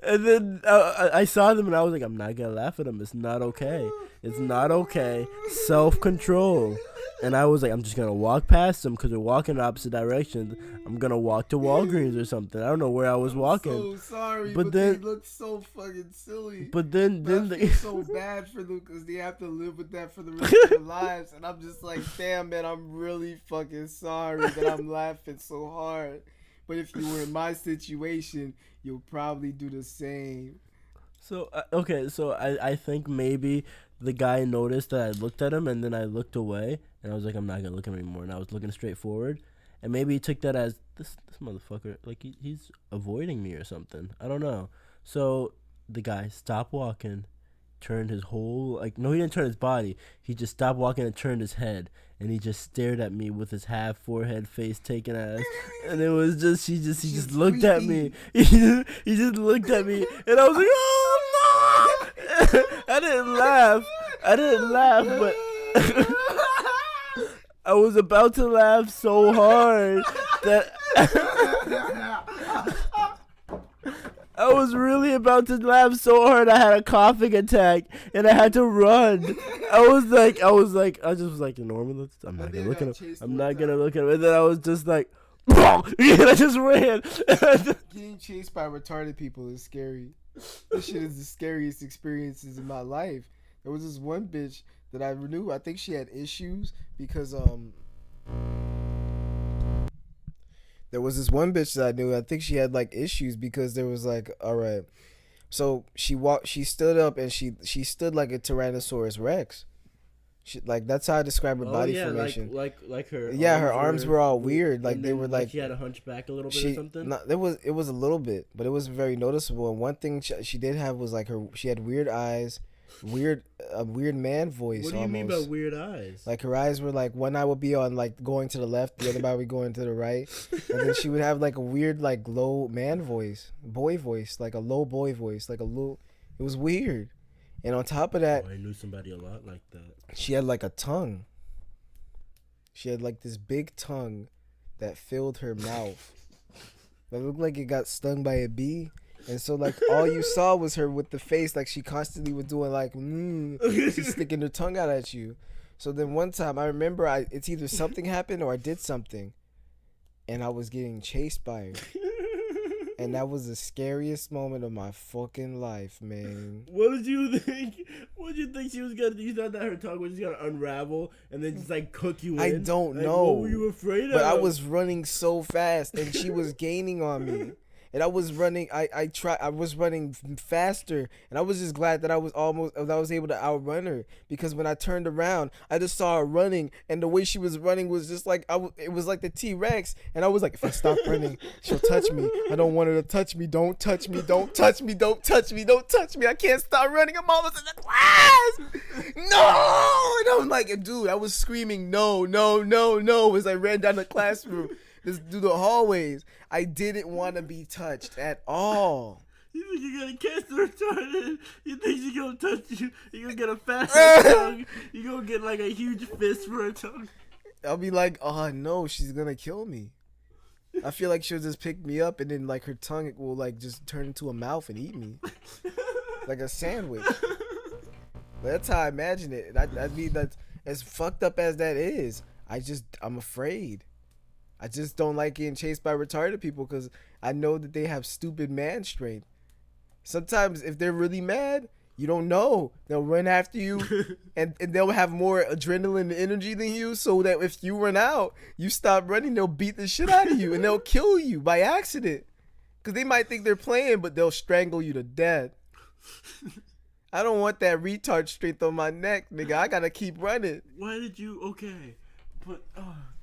And then I saw them and I was like, I'm not gonna laugh at them. It's not okay. It's not okay. Self-control. And I was like, I'm just gonna walk past them because they're walking in opposite directions. I'm gonna walk to Walgreens or something. I don't know where I was walking. I'm so sorry, But but then- they look so fucking silly. But then I they, feel so bad for them because they have to live with that for the rest of their lives. And I'm just like, damn, man, I'm really fucking sorry that I'm laughing so hard. But if you were in my situation, you'll probably do the same. So okay, so I think maybe the guy noticed that I looked at him and then I looked away and I was like, I'm not gonna look at him anymore, and I was looking straight forward, and maybe he took that as this motherfucker, like he's avoiding me or something. I don't know. So the guy stopped walking, turned his whole, like, no, he didn't turn his body. He just stopped walking and turned his head, and he just stared at me with his half forehead face taken ass, and it was just he just looked at me. He just looked at me, and I was like, oh no! I didn't laugh, but I was about to laugh so hard that I was really about to laugh so hard I had a coughing attack and I had to run. I just was like, Norman, I'm not gonna look at him. I'm not gonna look at him. And then I was just like, and I just ran. Getting chased by retarded people is scary. This shit is the scariest experiences in my life. There was this one bitch that I knew. I think she had issues because there was this one bitch that I knew. I think she had like issues because there was like, all right, so she stood up and she stood like a Tyrannosaurus Rex. She, like, that's how I describe her body formation. like her. Yeah, her arms were all weird. Like they were like she had a hunchback a little bit or something. No, it was a little bit, but it was very noticeable. And one thing she did have was like she had weird eyes, a weird man voice. What do you almost. mean by weird eyes? Like her eyes were like, one eye would be on like going to the left, the other eye would be going to the right, and then she would have like a weird like low man voice, boy voice, like a low boy voice, like a low. It was weird. And on top of that, I knew somebody a lot like that. she had like a tongue. She had like this big tongue that filled her mouth. It looked like it got stung by a bee. And so like all you saw was her with the face, like she constantly was doing like, she's sticking her tongue out at you. So then one time I remember it's either something happened or I did something. And I was getting chased by her. And that was the scariest moment of my fucking life, man. What did you think? What did you think she was gonna do? You thought that her tongue was just gonna unravel and then just like cook you in? I don't like, know. What were you afraid of? But I was running so fast and she was gaining on me. And I was running. I was running faster, and I was just glad that I was able to outrun her, because when I turned around, I just saw her running, and the way she was running was just like it was like the T-Rex, and I was like, if I stop running, she'll touch me. I don't want her to touch me. Don't touch me. Don't touch me. Don't touch me. Don't touch me. I can't stop running. I'm almost in the class. No, and I'm like, dude, I was screaming, no, no, no, no, as I ran down the classroom. Through the hallways. I didn't want to be touched at all. You think you're gonna catch the retarded? You think she's gonna touch you? You're gonna get a fast tongue? You gonna get like a huge fist for her tongue? I'll be like, oh no, she's gonna kill me. I feel like she'll just pick me up and then like her tongue will like just turn into a mouth and eat me. Like a sandwich. That's how I imagine it. I mean, that's as fucked up as that is. I'm afraid. I just don't like getting chased by retarded people because I know that they have stupid man strength. Sometimes if they're really mad, you don't know. They'll run after you and they'll have more adrenaline and energy than you, so that if you run out, you stop running, they'll beat the shit out of you and they'll kill you by accident. Because they might think they're playing, but they'll strangle you to death. I don't want that retard strength on my neck, nigga. I gotta keep running. Why did you? Okay, but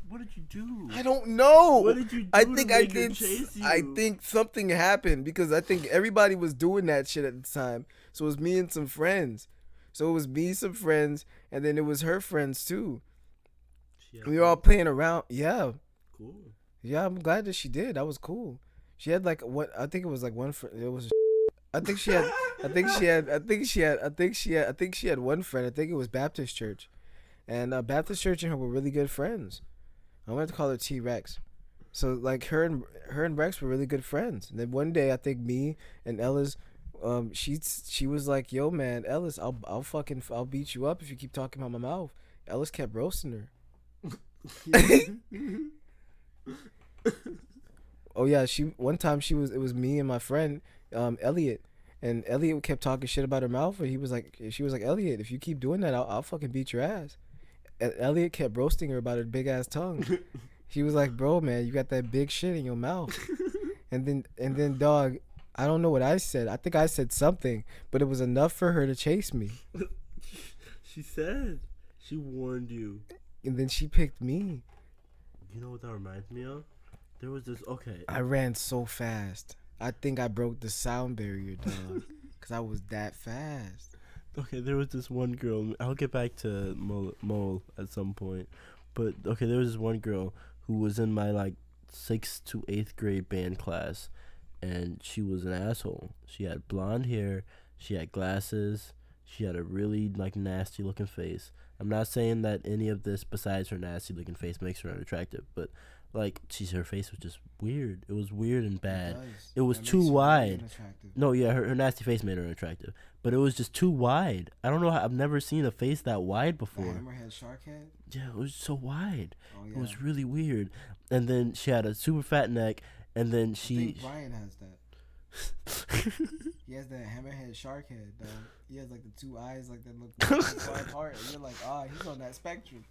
what did you do? I don't know. What did you do? I think to I make her did. chase you? I think something happened because I think everybody was doing that shit at the time. So it was me and some friends. So it was me, some friends, and then it was her friends too. We were all playing around. Yeah. Cool. Yeah, I'm glad that she did. That was cool. She had like what I think it was like one friend. It was. I think she had. she had one friend. I think it was Baptist church, and Baptist church and her were really good friends. I wanted to call her T-Rex. So like her and Rex were really good friends. And then one day I think me and Ellis, she was like, "Yo man, Ellis, I'll beat you up if you keep talking about my mouth." Ellis kept roasting her. Oh yeah, it was me and my friend Elliot, and Elliot kept talking shit about her mouth, and she was like, "Elliot, if you keep doing that, I'll fucking beat your ass." And Elliot kept roasting her about her big ass tongue. She was like, "Bro, man, you got that big shit in your mouth." And then dog, I don't know what I said. I think I said something, but it was enough for her to chase me. She warned you. And then she picked me. You know what that reminds me of? There was this, okay. I ran so fast. I think I broke the sound barrier, dog. Because I was that fast. Okay, there was this one girl. I'll get back to Mole at some point. But, okay, there was this one girl who was in my, 6th to 8th grade band class. And she was an asshole. She had blonde hair. She had glasses. She had a really, nasty-looking face. I'm not saying that any of this besides her nasty-looking face makes her unattractive. But, her face was just weird. It was weird and bad. It was too wide. No, yeah, her nasty face made her unattractive. But it was just too wide. I don't know how, I've never seen a face that wide before. Hammerhead shark head? Yeah, it was so wide. Oh, yeah. It was really weird. And then she had a super fat neck. And then I think Brian has that. He has that hammerhead shark head, dog. He has the two eyes that look far apart. And you're like, he's on that spectrum.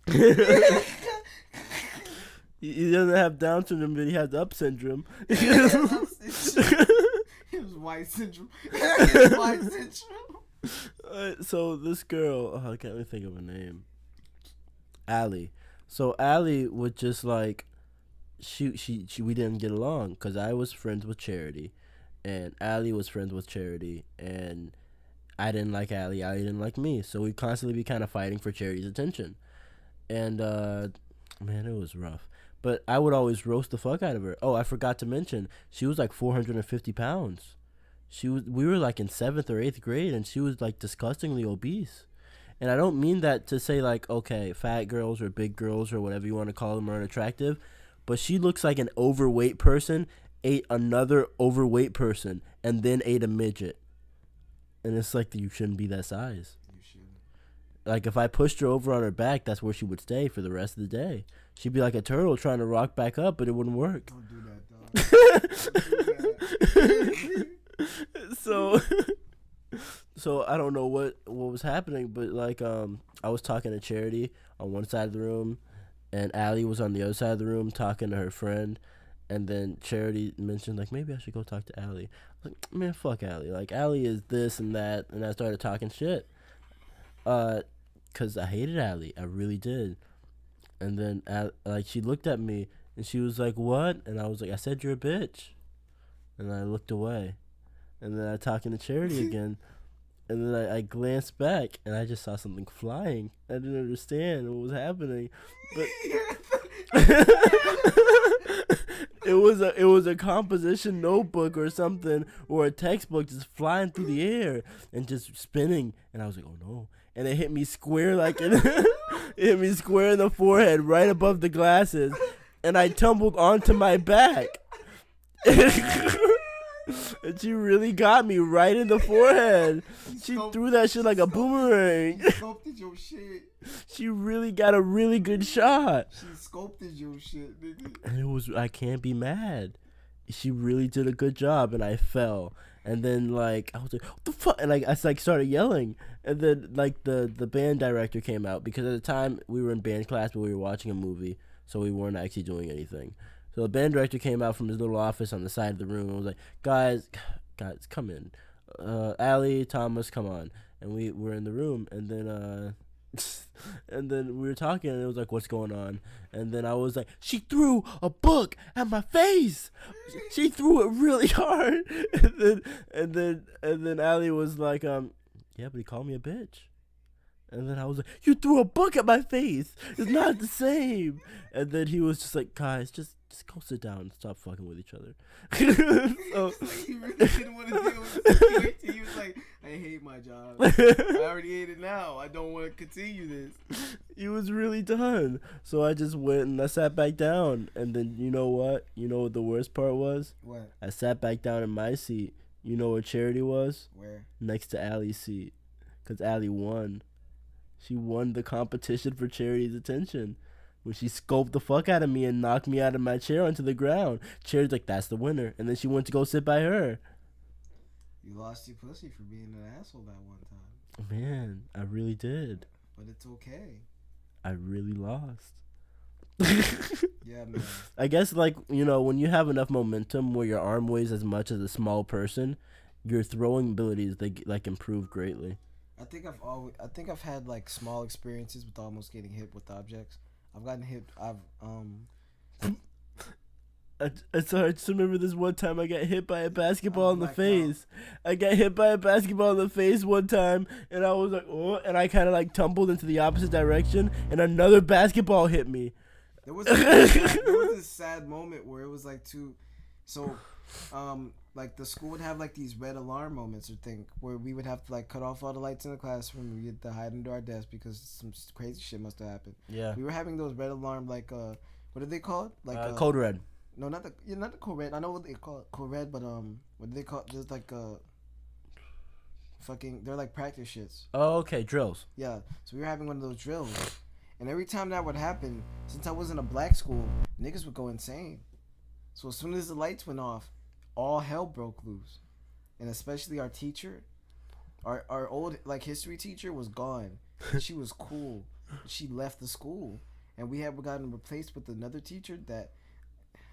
He doesn't have Down syndrome, but he has Up syndrome. He has white syndrome. White syndrome. So this girl, I can't really think of her name. Allie. So Allie would just she we didn't get along because I was friends with Charity, and Allie was friends with Charity, and I didn't like Allie didn't like me, so we'd constantly be kind of fighting for Charity's attention, and man, it was rough. But I would always roast the fuck out of her. Oh, I forgot to mention, she was 450 pounds. We were in 7th or 8th grade, and she was disgustingly obese. And I don't mean that to say okay, fat girls or big girls or whatever you want to call them are unattractive, but she looks like an overweight person ate another overweight person and then ate a midget. And it's you shouldn't be that size. You shouldn't. If I pushed her over on her back, that's where she would stay for the rest of the day. She'd be like a turtle trying to rock back up, but it wouldn't work. Don't do that, dog. Don't do that. So I don't know what was happening, but I was talking to Charity on one side of the room, and Allie was on the other side of the room talking to her friend, and then Charity mentioned maybe I should go talk to Allie. I was like, man, fuck Allie. Allie is this and that, and I started talking shit. 'Cause I hated Allie, I really did. And then she looked at me and she was like, "What?" And I was like, "I said you're a bitch." And I looked away, and then I talking to Charity again. And then I glanced back, and I just saw something flying. I didn't understand what was happening, but it was a composition notebook or something, or a textbook just flying through the air and just spinning. And I was like, "Oh no!" And it hit me square it hit me square in the forehead, right above the glasses, and I tumbled onto my back. And she really got me right in the forehead. She threw that shit like a boomerang. She sculpted your shit. She really got a really good shot. She sculpted your shit, nigga. And I can't be mad. She really did a good job, and I fell. And then I was like, "What the fuck?" And I started yelling. And then the band director came out, because at the time we were in band class, but we were watching a movie, so we weren't actually doing anything. So the band director came out from his little office on the side of the room and was like, guys, come in. Allie, Thomas, come on. And we were in the room, and then and then we were talking, and it was like, "What's going on?" And then I was like, "She threw a book at my face. She threw it really hard." And then Allie was like, "Yeah, but he called me a bitch." And then I was like, "You threw a book at my face. It's not the same." And then he was just like, "Guys, just just go sit down and stop fucking with each other. So he really didn't want to deal with the situation. He was like, I hate my job. I already hate it now. I don't want to continue this. He was really done. So I just went and I sat back down. And then you know what? You know what the worst part was? What? I sat back down in my seat. You know where Charity was? Where? Next to Allie's seat. Because Allie won. She won the competition for Charity's attention. When she scoped the fuck out of me and knocked me out of my chair onto the ground. Charity's like, that's the winner. And then she went to go sit by her. You lost your pussy for being an asshole that one time. Man, I really did. But it's okay. I really lost. Yeah, man. I guess, like, you know, when you have enough momentum where your arm weighs as much as a small person, your throwing abilities, they, like, improve greatly. I think I've had, like, small experiences with almost getting hit with objects. I've gotten hit. I just remember this one time I got hit by a basketball in the face. I got hit by a basketball in the face one time, and I was like, oh, and I kind of like tumbled into the opposite direction, and another basketball hit me. There was a sad moment where it was like like the school would have like these red alarm moments or thing where we would have to like cut off all the lights in the classroom. We had to hide under our desk because some crazy shit must have happened. Yeah. We were having those red alarm like what are they called? Like code red. No, not the code red. I know what they call it, code red, but what do they call it? There's like fucking they're like practice shits. Oh, okay, drills. Yeah. So we were having one of those drills. And every time that would happen, since I was in a black school, niggas would go insane. So as soon as the lights went off, all hell broke loose. And especially our teacher, our old like history teacher was gone. She was cool. She left the school. And we had gotten replaced with another teacher that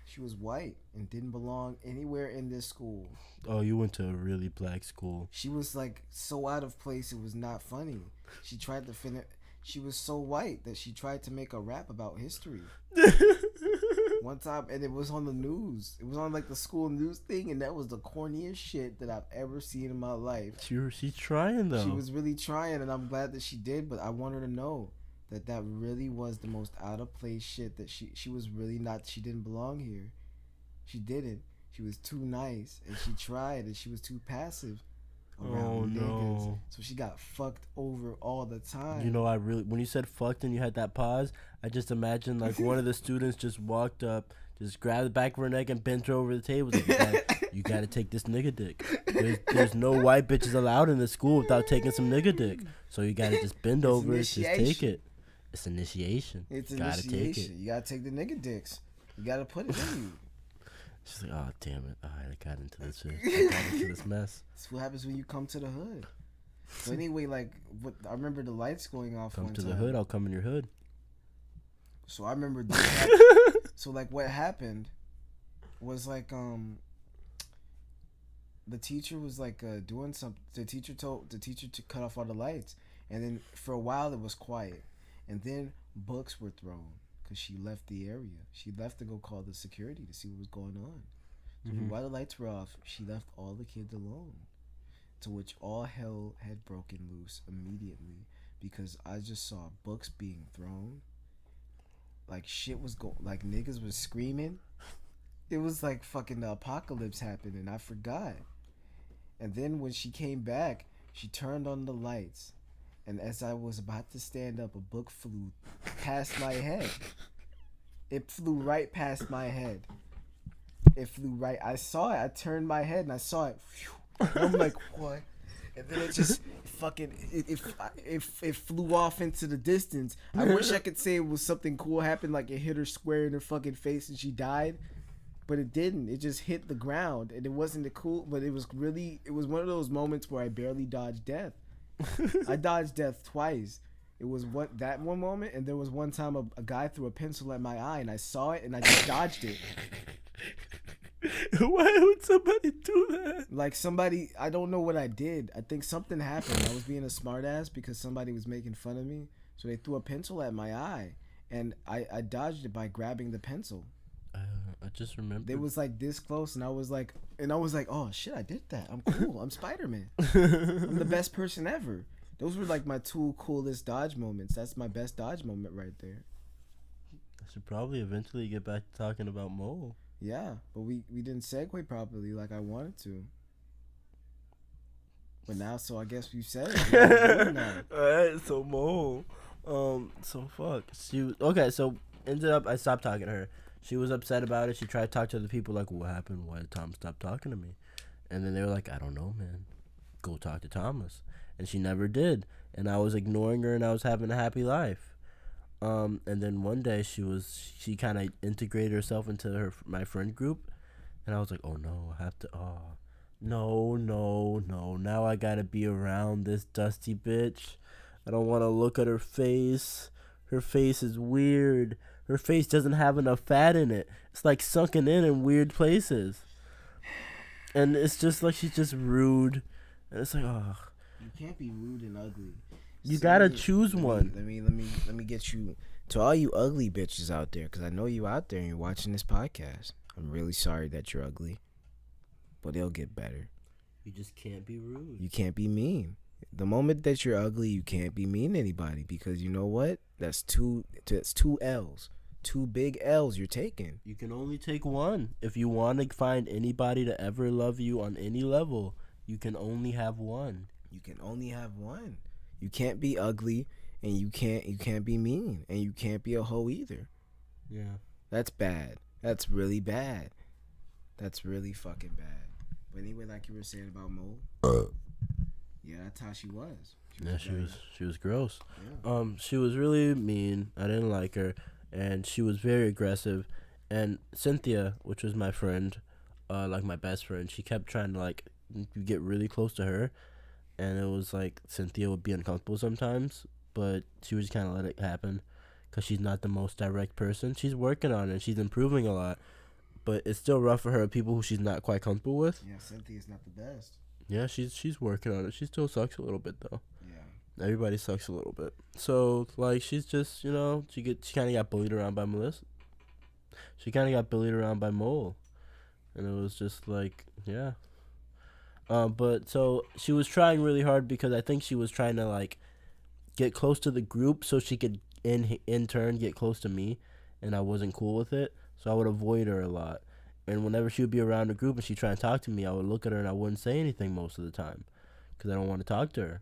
she was white and didn't belong anywhere in this school. Oh, you went to a really black school. She was like so out of place it was not funny. She tried to finish. She was so white that she tried to make a rap about history. One time, and it was on the news. It was on like the school news thing, and that was the corniest shit that I've ever seen in my life. She's trying though. She was really trying, and I'm glad that she did. But I want her to know that really was the most out of place shit. That she was really not. She didn't belong here. She didn't. She was too nice, and she tried, and she was too passive around niggas. No. So she got fucked over all the time. You know, when you said fucked and you had that pause, I just imagined like one of the students just walked up, just grabbed the back of her neck and bent her over the table. Like, you gotta take this nigga dick. There's no white bitches allowed in the school without taking some nigga dick. So you gotta just bend over, just take it. It's initiation. It's you gotta initiation. take it. You gotta take the nigga dicks. You gotta put it in you. She's like, oh damn it! I got into this shit. I got into this mess. That's what happens when you come to the hood. So anyway, like, I remember the lights going off. Come one to time. the hood. I'll come in your hood. So I remember. So like, what happened was like, the teacher was like doing something. The teacher told the teacher to cut off all the lights, and then for a while it was quiet, and then books were thrown. Because she left the area. She left to go call the security to see what was going on. So while the lights were off, she left all the kids alone. To which all hell had broken loose immediately. Because I just saw books being thrown. Like shit was like niggas was screaming. It was like fucking the apocalypse happened and I forgot. And then when she came back, she turned on the lights. And as I was about to stand up, a book flew past my head. It flew right past my head. It flew right. I saw it. I turned my head and I saw it. And I'm like, what? And then it just fucking it flew off into the distance. I wish I could say it was something cool happened, like it hit her square in her fucking face and she died. But it didn't. It just hit the ground. And it wasn't the cool, but it was one of those moments where I barely dodged death. I dodged death twice. It was that one moment, and there was one time a guy threw a pencil at my eye, and I saw it, and I just dodged it. Why would somebody do that? Like somebody, I don't know what I did. I think something happened. I was being a smartass because somebody was making fun of me, so they threw a pencil at my eye, and I dodged it by grabbing the pencil. I just remember they was like this close, and I was like, oh shit, I did that. I'm cool. I'm Spider-Man. I'm the best person ever. Those were like my two coolest dodge moments. That's my best dodge moment right there. I should probably eventually get back to talking about Mole. Yeah, but we didn't segue properly like I wanted to. But now, so I guess you said it. We gotta do it now. Alright, so Mole. So fuck. Okay, so ended up I stopped talking to her. She was upset about it. She tried to talk to other people like, what happened? Why did Tom stop talking to me? And then they were like, I don't know, man. Go talk to Thomas. And she never did. And I was ignoring her and I was having a happy life. And then one day she kind of integrated herself into my friend group. And I was like, oh no, I have to, no. Now I gotta be around this dusty bitch. I don't want to look at her face. Her face is weird. Her face doesn't have enough fat in it. It's like sunken in weird places. And it's just like she's just rude. And it's like, oh. You can't be rude and ugly. You gotta choose one. Let me get you to all you ugly bitches out there, because I know you out there and you're watching this podcast. I'm really sorry that you're ugly, but it'll get better. You just can't be rude. You can't be mean. The moment that you're ugly, you can't be mean to anybody, because you know what? That's two L's. 2 big L's you're taking. You can only take one. If you want to find anybody to ever love you on any level, you can only have one. You can only have one. You can't be ugly, and you can't be mean, and you can't be a hoe either. Yeah. That's bad. That's really bad. That's really fucking bad. But anyway, like you were saying about Mo, yeah, that's how she was. She was gross. Yeah. She was really mean. I didn't like her, and she was very aggressive. And Cynthia, which was my friend, like my best friend, she kept trying to like get really close to her, and it was like Cynthia would be uncomfortable sometimes, but she would just kind of let it happen, because she's not the most direct person. She's working on it. She's improving a lot, but it's still rough for her. People who she's not quite comfortable with. Yeah, Cynthia's not the best. Yeah, she's working on it. She still sucks a little bit though. Yeah. Everybody sucks a little bit. So like she's just she kind of got bullied around by Melissa. She kind of got bullied around by Mole, and it was just like yeah. But so she was trying really hard, because I think she was trying to like get close to the group so she could in turn get close to me, and I wasn't cool with it, so I would avoid her a lot. And whenever she would be around the group and she'd try and talk to me, I would look at her and I wouldn't say anything most of the time, because I don't want to talk to her.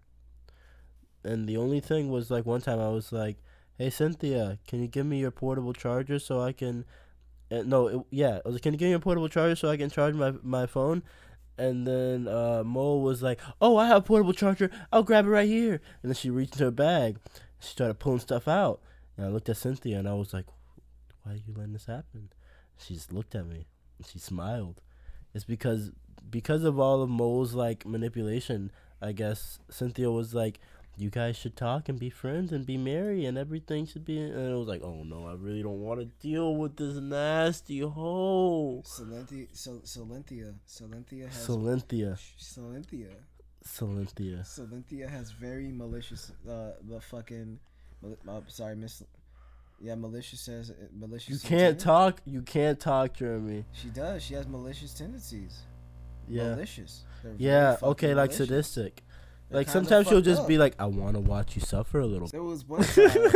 And the only thing was like one time I was like, hey Cynthia, can you give me your portable charger so I can I was like, can you give me a portable charger so I can charge my phone? And then Mo was like, oh, I have a portable charger, I'll grab it right here. And then she reached into her bag, she started pulling stuff out, and I looked at Cynthia and I was like, why are you letting this happen? She just looked at me and she smiled. It's because of all of Mo's like manipulation, I guess Cynthia was like, you guys should talk and be friends and be married and everything should be. And it was like, oh no, I really don't want to deal with this nasty hoe. Cynthia has very malicious. Malicious. You can't talk. You can't talk, Jeremy. She does. She has malicious tendencies. Yeah. Malicious. Yeah. Okay. Like sadistic. Like sometimes she'll just be like, I want to watch you suffer a little. There was one time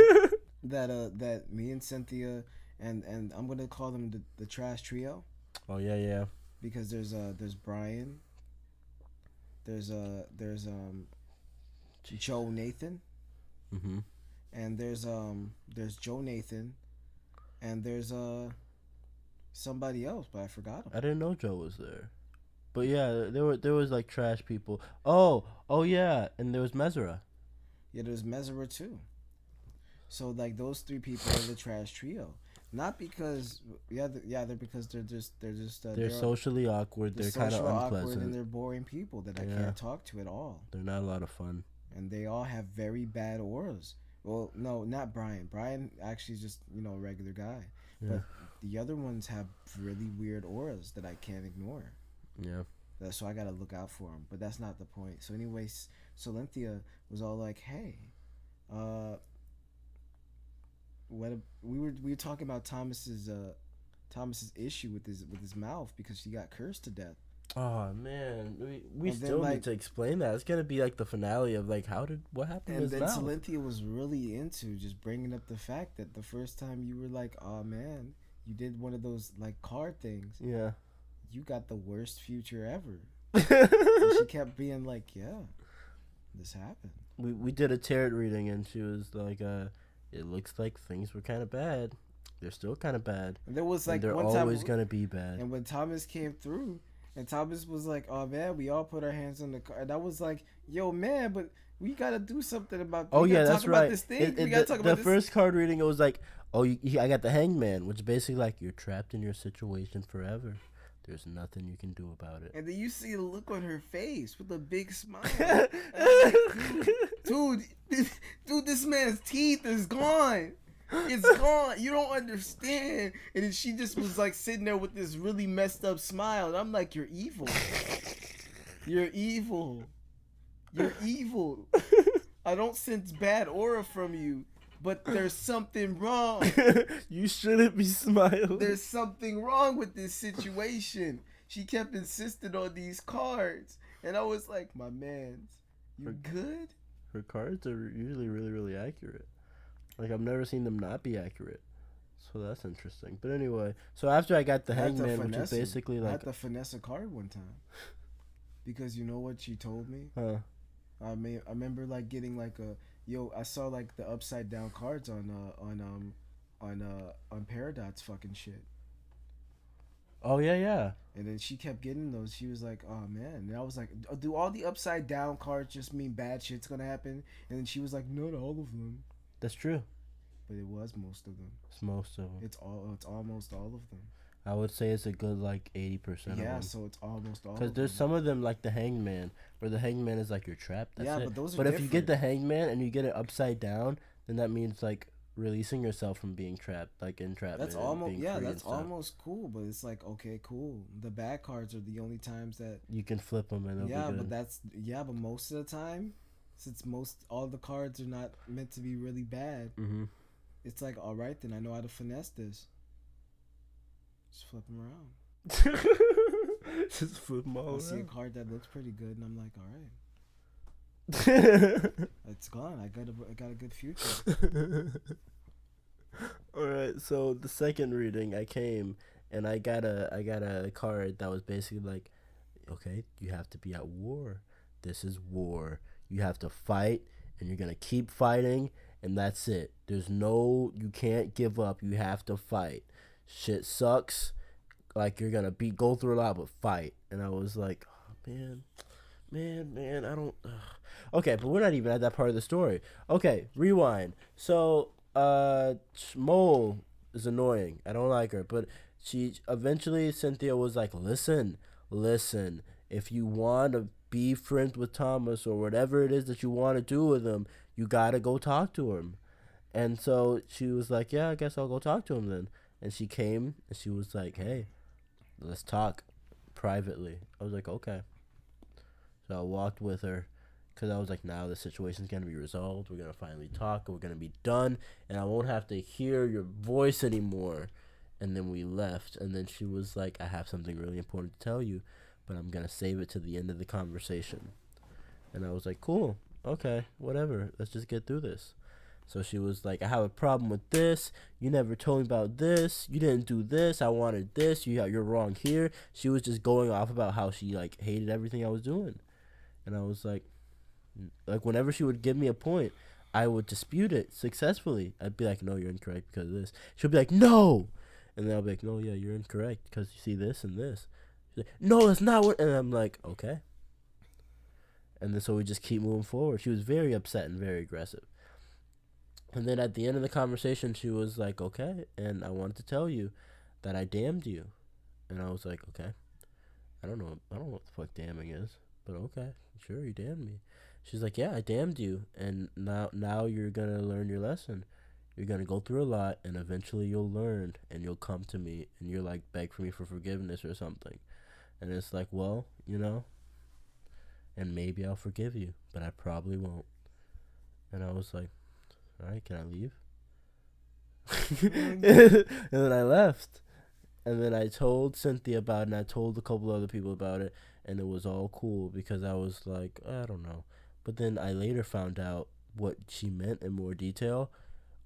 that me and Cynthia and I'm gonna call them the trash trio. Oh yeah. Because there's Brian. There's Joe Nathan. Mhm. And there's Joe Nathan, and there's somebody else, but I forgot him. I didn't know Joe was there. But yeah, there was like trash people. Oh yeah, and there was Mesra. Yeah, there's Mesra too. So like those 3 people are the trash trio. Not because they're because they're socially awkward. They're kind of unpleasant, and they're boring people that I can't talk to at all. They're not a lot of fun, and they all have very bad auras. Well, no, not Brian. Brian actually is just a regular guy, but the other ones have really weird auras that I can't ignore. Yeah. So I gotta look out for them, but that's not the point. So anyways, Cynthia was all like, "Hey, we were talking about Thomas's issue with his mouth, because she got cursed to death." Oh man, we And then, still like- need to explain that. It's gonna be like the finale of like what happened to And his then mouth. Cynthia was really into just bringing up the fact that the first time you were like, oh man, you did one of those like card things. Yeah. You got the worst future ever. And she kept being like, yeah, this happened. We did a tarot reading and she was like, it looks like things were kind of bad. They're still kind of bad. And there was And like they're one time, always gonna be bad. and when Thomas came through, and Thomas was like, oh man, we all put our hands on the card. And I was like, yo man, but we gotta do something about. Oh we yeah, gotta that's talk right. About this thing. We gotta talk about the this. first card reading, it was like, oh, I got the Hangman, which is basically like you're trapped in your situation forever. There's nothing you can do about it. And then you see the look on her face with a big smile. And I'm like, dude, this man's teeth is gone. It's gone. You don't understand. And then she just was like sitting there with this really messed up smile. And I'm like, you're evil. You're evil. You're evil. I don't sense bad aura from you, but there's something wrong. You shouldn't be smiling. There's something wrong with this situation. She kept insisting on these cards. And I was like, my mans, you good? Her cards are usually really, really accurate. Like, I've never seen them not be accurate. So that's interesting. But anyway, so after I got the I had to Hangman, which is finesse her. basically I like... had to finesse a card one time. Because you know what she told me? Huh. I remember like getting like I saw like the upside down cards on Paradox fucking shit. Oh, yeah. And then she kept getting those. She was like, oh man. And I was like, do all the upside down cards just mean bad shit's gonna happen? And then she was like, not all of them. That's true. But it was most of them. It's most of them. It's almost all of them. I would say it's a good, like, 80% of Yeah, them. so it's almost all of Because them. there's some of them, like the Hangman, where the Hangman is like, you're trapped. That's Yeah, it. but those are But if you get different. the Hangman and you get it upside down, then that means, like, releasing yourself from being trapped, like entrapment. That's and almost being yeah, free and that's stuff. almost cool. But it's like, okay, cool. The bad cards are the only times that You can flip them and they'll yeah, be good. but most of the time, since all the cards are not meant to be really bad, Mm-hmm. it's like, all right, then I know how to finesse this. Just flip them around. Just flip them all I see a around. card that looks pretty good, and I'm like, all right, it's gone. I got a good future. Alright, so the second reading, I came and I got a card that was basically like, okay, you have to be at war. This is war. You have to fight, and you're gonna keep fighting, and that's it. You can't give up. You have to fight. Shit sucks. Like, you're gonna go through a lot, but fight. And I was like, oh, man, I don't. Okay, but we're not even at that part of the story. Okay, rewind. So, Mole is annoying. I don't like her, but eventually Cynthia was like, listen. If you want to be friends with Thomas or whatever it is that you want to do with him, you gotta go talk to him. And so she was like, yeah, I guess I'll go talk to him then. And she came and she was like, hey, let's talk privately. I was like, okay. So I walked with her because I was like, now the situation's going to be resolved. We're going to finally talk. We're going to be done. And I won't have to hear your voice anymore. And then we left. And then she was like, I have something really important to tell you, but I'm going to save it to the end of the conversation. And I was like, cool. Okay, whatever. Let's just get through this. So she was like, I have a problem with this. You never told me about this. You didn't do this. I wanted this. You're wrong here. She was just going off about how she, like, hated everything I was doing. And I was like, whenever she would give me a point, I would dispute it successfully. I'd be like, no, you're incorrect because of this. She'll be like, no. And then I'll be like, no, yeah, you're incorrect because you see this and this. She's like, no, that's not what. And I'm like, okay. And then so we just keep moving forward. She was very upset and very aggressive. And then at the end of the conversation, she was like, okay, and I wanted to tell you that I damned you. And I was like, okay. I don't know what the fuck damning is, but okay, sure, you damned me. She's like, yeah, I damned you, and now you're going to learn your lesson. You're going to go through a lot, and eventually you'll learn, and you'll come to me, and you're like, beg for me for forgiveness or something. And it's like, well, and maybe I'll forgive you, but I probably won't. And I was like, all right, can I leave? And then I left. And then I told Cynthia about it, and I told a couple other people about it, and it was all cool because I was like, I don't know. But then I later found out what she meant in more detail.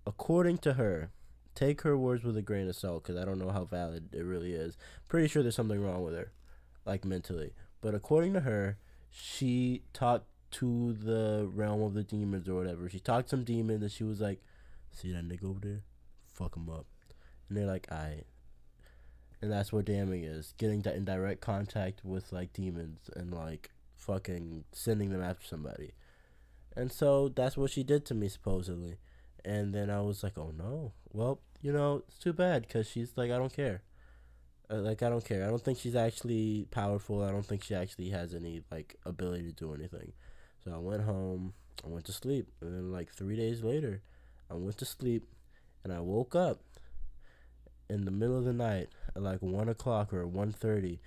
According to her, take her words with a grain of salt because I don't know how valid it really is. Pretty sure there's something wrong with her, like mentally. But according to her, she talked to the realm of the demons or whatever. She talked to some demons, and she was like, see that nigga over there? Fuck him up. And they're like, aight. And that's what damning is. Getting that in direct contact with, like, demons and, like, fucking sending them after somebody. And so that's what she did to me, supposedly. And then I was like, oh, no. Well, it's too bad because she's like, I don't care. I don't care. I don't think she's actually powerful. I don't think she actually has any, like, ability to do anything. So I went home. I went to sleep. And then, like, 3 days later, I went to sleep. And I woke up in the middle of the night at like 1 o'clock or 1:30,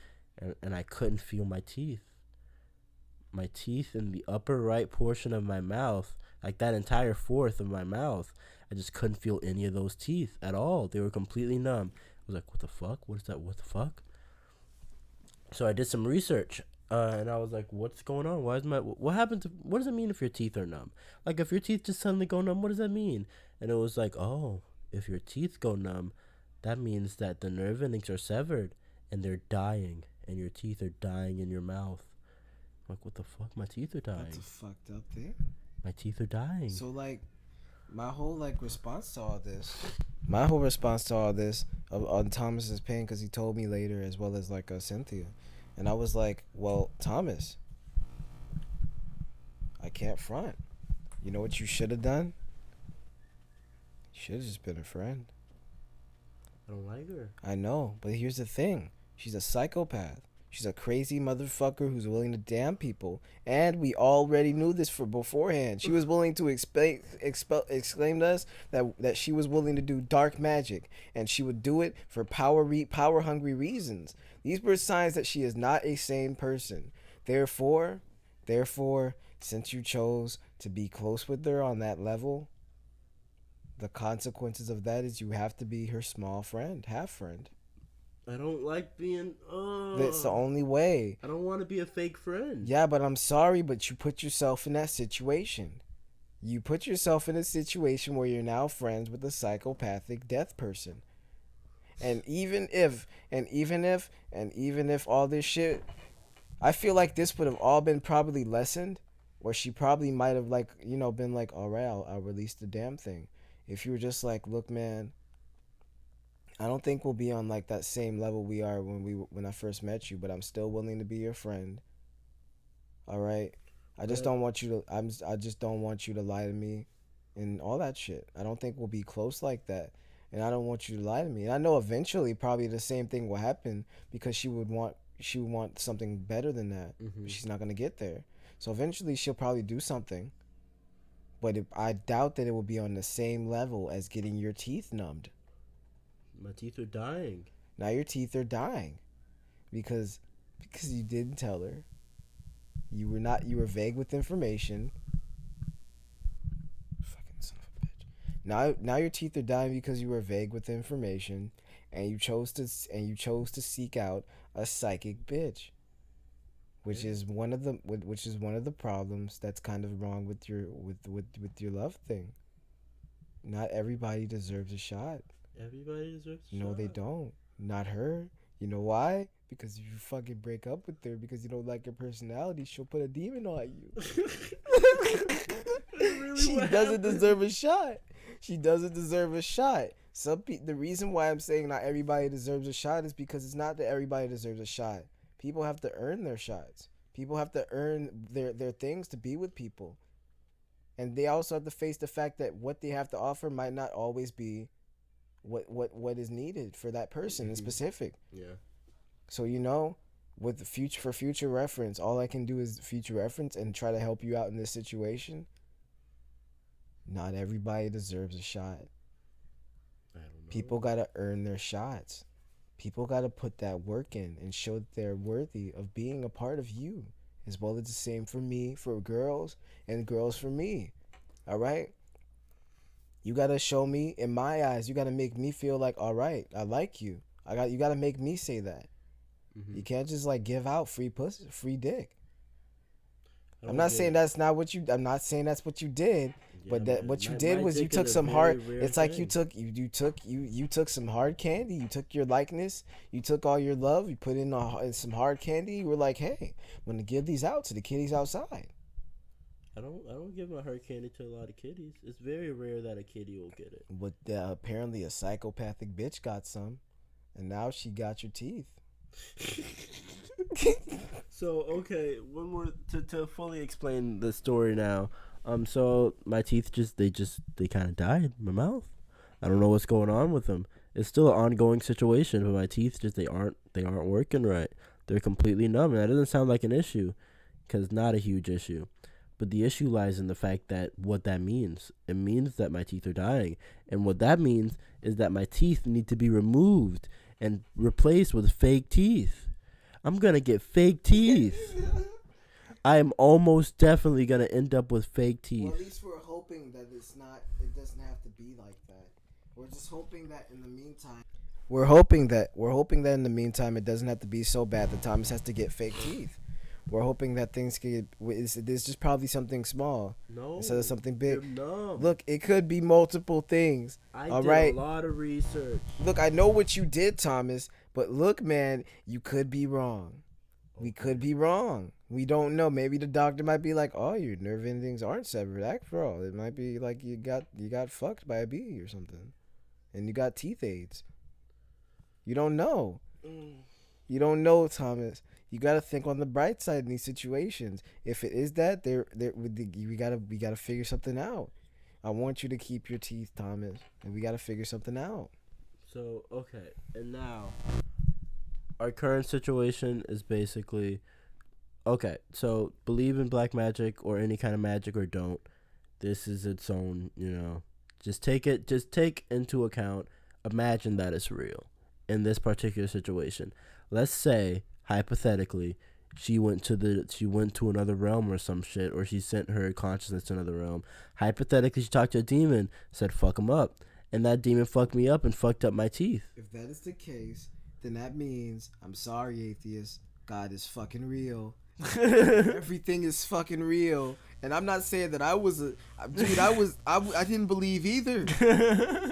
and I couldn't feel my teeth. My teeth in the upper right portion of my mouth, like that entire fourth of my mouth, I just couldn't feel any of those teeth at all. They were completely numb. I was like, what the fuck? What is that? What the fuck? So I did some research, and I was like, what's going on? What does it mean if your teeth are numb? Like, if your teeth just suddenly go numb, what does that mean? And it was like, oh, if your teeth go numb, that means that the nerve endings are severed and they're dying, and your teeth are dying in your mouth. I'm like, what the fuck? My teeth are dying. That's a fucked up thing. My teeth are dying. So, like, my whole response to all this, on Thomas's pain, because he told me later, as well as Cynthia, and I was like, well, Thomas, I can't front. You know what you should have done? You should have just been a friend. I don't like her. I know, but here's the thing. She's a psychopath. She's a crazy motherfucker who's willing to damn people. And we already knew this beforehand. She was willing to exclaim to us that she was willing to do dark magic. And she would do it for power-hungry reasons. These were signs that she is not a sane person. Therefore, since you chose to be close with her on that level, the consequences of that is you have to be her small friend, half friend. I don't like being. That's the only way. I don't want to be a fake friend. Yeah, but I'm sorry, but you put yourself in that situation. You put yourself in a situation where you're now friends with a psychopathic death person. And even if all this shit, I feel like this would have all been probably lessened, or she probably might have been like, all right, I'll release the damn thing. If you were just like, look, man, I don't think we'll be on that same level we are when I first met you, but I'm still willing to be your friend. All right, I just don't want you to. I just don't want you to lie to me, and all that shit. I don't think we'll be close like that, and I don't want you to lie to me. And I know eventually, probably the same thing will happen because she would want something better than that. Mm-hmm. But she's not gonna get there. So eventually, she'll probably do something. But I doubt that it will be on the same level as getting your teeth numbed. My teeth are dying. Now your teeth are dying because you didn't tell her. You were vague with information. Fucking son of a bitch. Now your teeth are dying because you were vague with information, and you chose to seek out a psychic bitch. Which is one of the problems that's kind of wrong with your love thing. Not everybody deserves a shot. Everybody deserves a shot. No, they don't. Not her. You know why? Because if you fucking break up with her because you don't like her personality, she'll put a demon on you. She doesn't deserve a shot. She doesn't deserve a shot. The reason why I'm saying not everybody deserves a shot is because it's not that everybody deserves a shot. People have to earn their shots. People have to earn their things to be with people. And they also have to face the fact that what they have to offer might not always be what is needed for that person in specific. Yeah. So for future reference, all I can do is future reference and try to help you out in this situation. Not everybody deserves a shot. I don't know. People gotta earn their shots. People got to put that work in and show that they're worthy of being a part of you, as well as the same for me, for girls, and girls for me. All right? You got to show me, in my eyes, you got to make me feel like, all right, I like you. You gotta make me say that. Mm-hmm. You can't just like give out free pussy, free dick. I I'm don't not get saying it. that's not what you. I'm not saying that's what you did. Yeah, But that man. what you My- did my was you dick is took a some very hard. rare It's like thing. you took some hard candy. You took your likeness. You took all your love. You put in some hard candy. You were like, hey, I'm gonna give these out to the kiddies outside. I don't give my hard candy to a lot of kiddies. It's very rare that a kiddie will get it. But apparently a psychopathic bitch got some, and now she got your teeth. So okay, one more to fully explain the story now. So my teeth they kind of died in my mouth. I don't know what's going on with them. It's still an ongoing situation, but my teeth they aren't working right. They're completely numb, and that doesn't sound like an issue, because it's not a huge issue. But the issue lies in the fact that what that means. It means that my teeth are dying, and what that means is that my teeth need to be removed and replaced with fake teeth. I'm gonna get fake teeth. I am almost definitely gonna end up with fake teeth. Well, at least we're hoping that it doesn't have to be like that. We're just hoping that in the meantime. We're hoping that in the meantime it doesn't have to be so bad that Thomas has to get fake teeth. We're hoping that things could. There's just probably something small No, instead of something big. you're numb. Look, it could be multiple things. I all did right. a lot of research. Look, I know what you did, Thomas, but look, man, you could be wrong. We could be wrong. We don't know. Maybe the doctor might be like, "Oh, your nerve endings aren't severed. After all, it might be like you got fucked by a bee or something, and you got teeth aids." You don't know. You don't know, Thomas. You gotta think on the bright side in these situations. If it is that, we gotta figure something out. I want you to keep your teeth, Thomas, and we gotta figure something out. So okay, and now our current situation is basically okay. So believe in black magic or any kind of magic or don't. This is its own, Just take into account. Imagine that it's real in this particular situation. Let's say hypothetically she went to another realm or some shit, or she sent her consciousness to another realm. Hypothetically, she talked to a demon, said fuck him up, and that demon fucked me up and fucked up my teeth. If that is the case, then that means, I'm sorry, atheist, God is fucking real. Everything is fucking real. And I'm not saying that I didn't believe either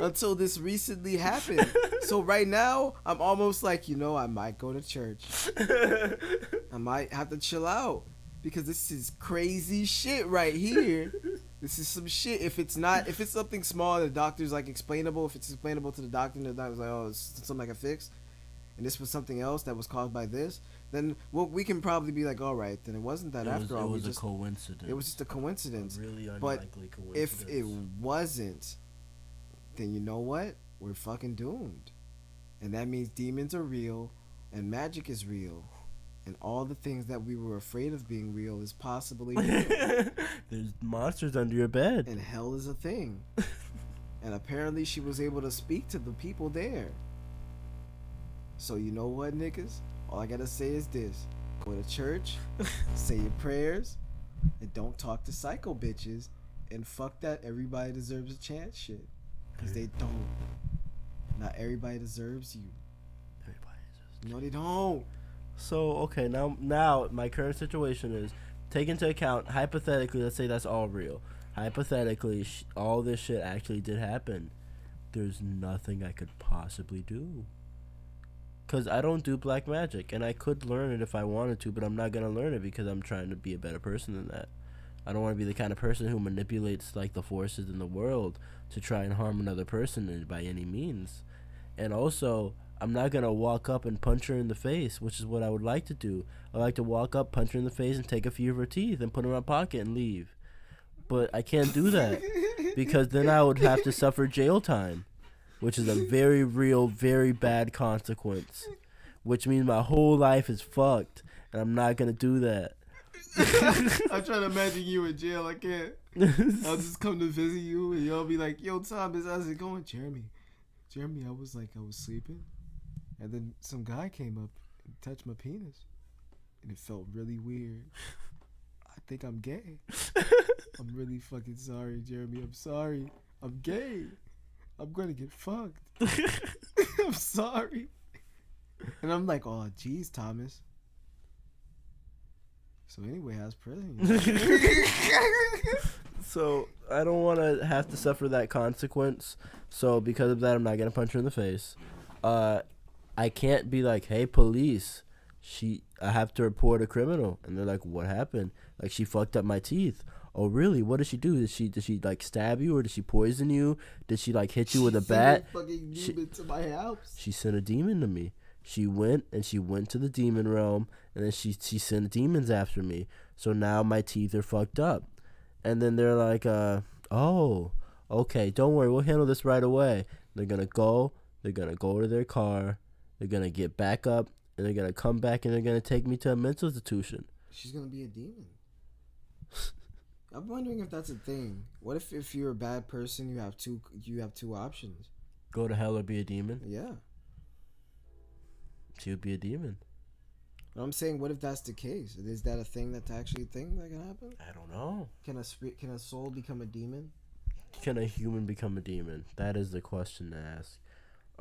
until this recently happened. So right now, I'm almost like, I might go to church. I might have to chill out because this is crazy shit right here. This is some shit. If it's something small, the doctor's like explainable. If it's explainable to the doctor, and the doctor's like, oh, it's something I can fix, and this was something else that was caused by this, then we can probably be like, all right, then it wasn't that after all. It was a coincidence. It was just a coincidence. A really but unlikely coincidence. if it wasn't, then you know what? We're fucking doomed. And that means demons are real, and magic is real. And all the things that we were afraid of being real is possibly real. There's monsters under your bed. And hell is a thing. And apparently she was able to speak to the people there. So you know what, niggas? All I gotta say is this. Go to church, say your prayers, and don't talk to psycho bitches. And fuck that everybody deserves a chance shit. Because they don't. Not everybody deserves you. Everybody deserves. No, they don't. So okay, now my current situation is take into account hypothetically. Let's say that's all real. Hypothetically, all this shit actually did happen. There's nothing I could possibly do. Cause I don't do black magic, and I could learn it if I wanted to, but I'm not gonna learn it because I'm trying to be a better person than that. I don't want to be the kind of person who manipulates like the forces in the world to try and harm another person by any means. And also, I'm not gonna walk up and punch her in the face, which is what I would like to do. I like to walk up, punch her in the face, and take a few of her teeth and put them in my pocket and leave. But I can't do that because then I would have to suffer jail time, which is a very real, very bad consequence, which means my whole life is fucked, and I'm not gonna do that. I'm trying to imagine you in jail. I can't. I'll just come to visit you, and y'all be like, "Yo, Thomas, how's it going, Jeremy? I was sleeping, and then some guy came up and touched my penis, and it felt really weird. I think I'm gay. I'm really fucking sorry, Jeremy. I'm sorry. I'm gay. I'm gonna get fucked. I'm sorry." And I'm like, oh, geez, Thomas. So anyway, how's prison? So I don't want to have to suffer that consequence. So because of that, I'm not gonna punch her in the face. I can't be like, hey, police. I have to report a criminal, and they're like, what happened? Like, she fucked up my teeth. Oh, really? What did she do? Did she like stab you, or did she poison you? Did she like hit you with a bat? Fucking demon to my house. She sent a demon to me. She went to the demon realm, and then she sent demons after me. So now my teeth are fucked up. And then they're like, oh, okay, don't worry, we'll handle this right away. They're gonna go to their car, they're gonna get back up, and they're gonna come back, and they're gonna take me to a mental institution. She's gonna be a demon. I'm wondering if that's a thing. What if you're a bad person, you have two options? Go to hell or be a demon? Yeah. She would be a demon. I'm saying, what if that's the case? Is that a thing that's actually a thing that can happen? I don't know. Can a soul become a demon? Can a human become a demon? That is the question to ask.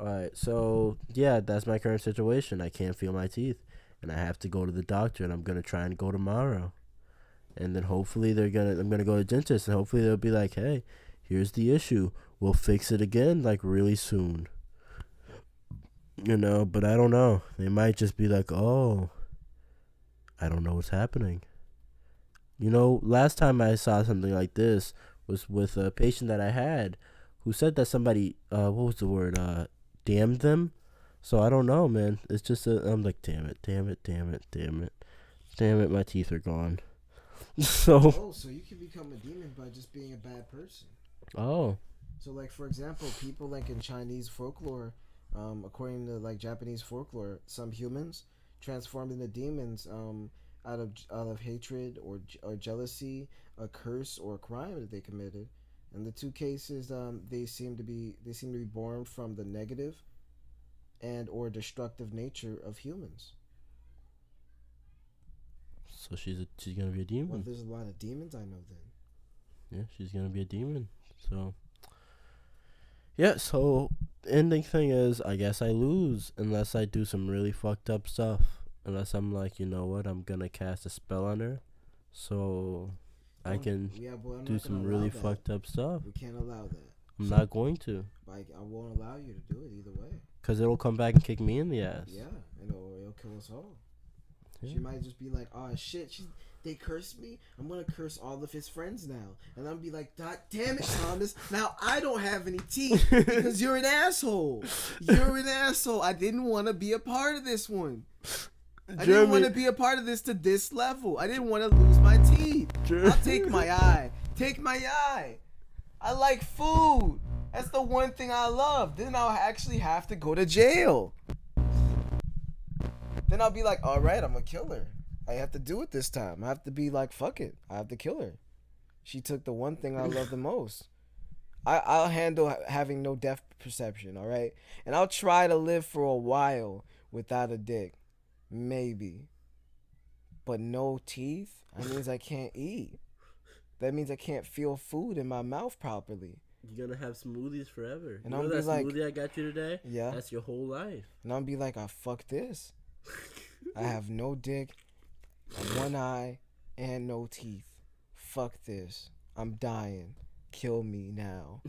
Alright, so yeah, that's my current situation. I can't feel my teeth, and I have to go to the doctor, and I'm gonna try and go tomorrow. And then hopefully I'm gonna go to the dentist, and hopefully they'll be like, hey, here's the issue. We'll fix it again like really soon. You know, but I don't know. They might just be like, oh, I don't know what's happening. You know, last time I saw something like this was with a patient that I had who said that somebody, what was the word, damned them. So I don't know, man. It's just, I'm like, damn it, my teeth are gone. So you can become a demon by just being a bad person. Oh. So, like, for example, people, like, in Chinese folklore, according to, like, Japanese folklore, some humans transformed into demons out of hatred or jealousy, a curse, or a crime that they committed. In the two cases, they seem to be born from the negative and or destructive nature of humans. So she's gonna be a demon. Well, there's a lot of demons I know then. Yeah, she's gonna be a demon. So yeah, so ending thing is, I guess I lose unless I do some really fucked up stuff. Unless I'm like, you know what, I'm gonna cast a spell on her, so I can do some really fucked up stuff. We can't allow that. I'm not going to. Like, I won't allow you to do it either way. Cause it'll come back and kick me in the ass. Yeah, and it'll kill us all. Yeah. She might just be like, oh shit, they cursed me. I'm gonna curse all of his friends now, and I'm be like, God damn it, Thomas. Now I don't have any teeth because you're an asshole. You're an asshole. I didn't want to be a part of this one. I didn't want to be a part of this to this level. I didn't want to lose my teeth. I'll take my eye. Take my eye. I like food. That's the one thing I love. Then I'll actually have to go to jail. Then I'll be like, all right, I'm a killer. I have to do it this time. I have to be like, fuck it. I have to kill her. She took the one thing I love the most. I'll handle having no depth perception, all right? And I'll try to live for a while without a dick. Maybe. But no teeth? That means I can't eat. That means I can't feel food in my mouth properly. You're gonna have smoothies forever. And you know I'll that be like, smoothie I got you today? Yeah. That's your whole life. And I'll be like, I fuck this. I have no dick, one eye, and no teeth. Fuck this. I'm dying. Kill me now.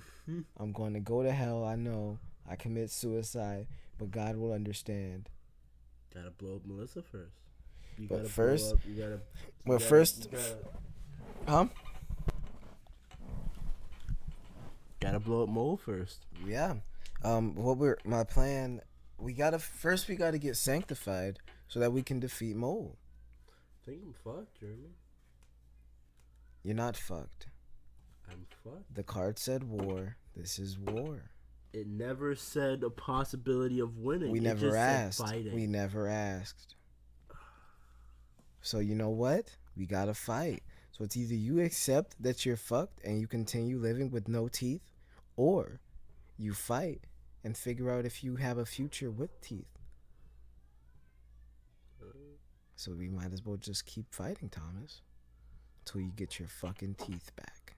I'm going to go to hell. I know. I commit suicide, but God will understand. Gotta blow up Melissa first. But first, huh? Gotta blow up Mole first. Yeah. My plan, we gotta get sanctified so that we can defeat Mole. I think I'm fucked, Jeremy. You're not fucked. I'm fucked. The card said war. This is war. It never said a possibility of winning. We it never just asked. Said fighting. We never asked. So you know what? We gotta fight. So it's either you accept that you're fucked and you continue living with no teeth, or you fight and figure out if you have a future with teeth. So we might as well just keep fighting, Thomas, until you get your fucking teeth back.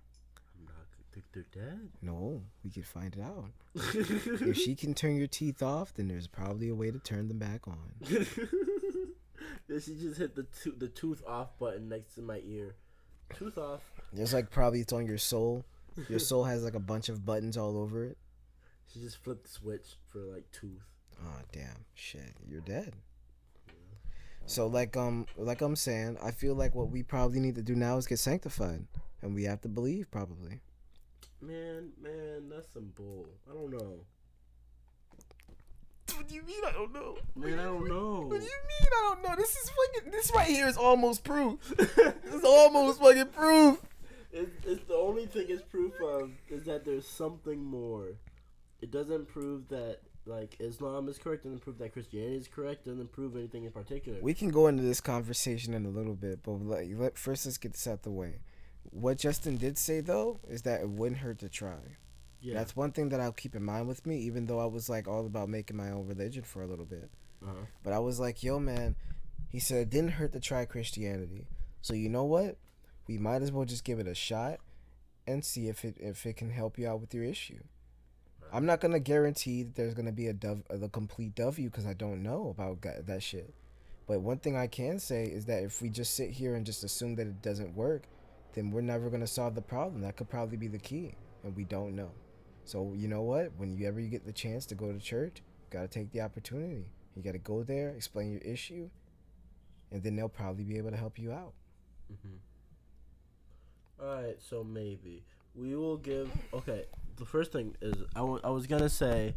I'm not They're dead? No, we could find it out. If she can turn your teeth off, then there's probably a way to turn them back on. Then she just hit the tooth off button next to my ear. Tooth off. There's like probably it's on your soul. Your soul has like a bunch of buttons all over it. She just flipped the switch for like tooth. Oh damn, shit, you're dead. So like I'm saying, I feel like what we probably need to do now is get sanctified, and we have to believe probably. Man, that's some bull. I don't know. What do you mean I don't know? Man, I don't know. What do you mean I don't know? This right here is almost proof. This is almost fucking proof. It's the only thing it's proof of is that there's something more. It doesn't prove that like Islam is correct. Doesn't prove that Christianity is correct. Doesn't prove anything in particular. We can go into this conversation in a little bit, but first let's get this out the way. What Justin did say though is that it wouldn't hurt to try. Yeah. That's one thing that I'll keep in mind with me, even though I was like all about making my own religion for a little bit. Uh-huh. But I was like, yo, man, he said it didn't hurt to try Christianity. So you know what? We might as well just give it a shot and see if it can help you out with your issue. Right. I'm not going to guarantee that there's going to be a complete W because I don't know about that shit. But one thing I can say is that if we just sit here and just assume that it doesn't work, then we're never going to solve the problem. That could probably be the key, and we don't know. So you know what? When you get the chance to go to church, you got to take the opportunity. You got to go there, explain your issue, and then they'll probably be able to help you out. Mm-hmm. All right, so maybe we will give. Okay, the first thing is I was gonna say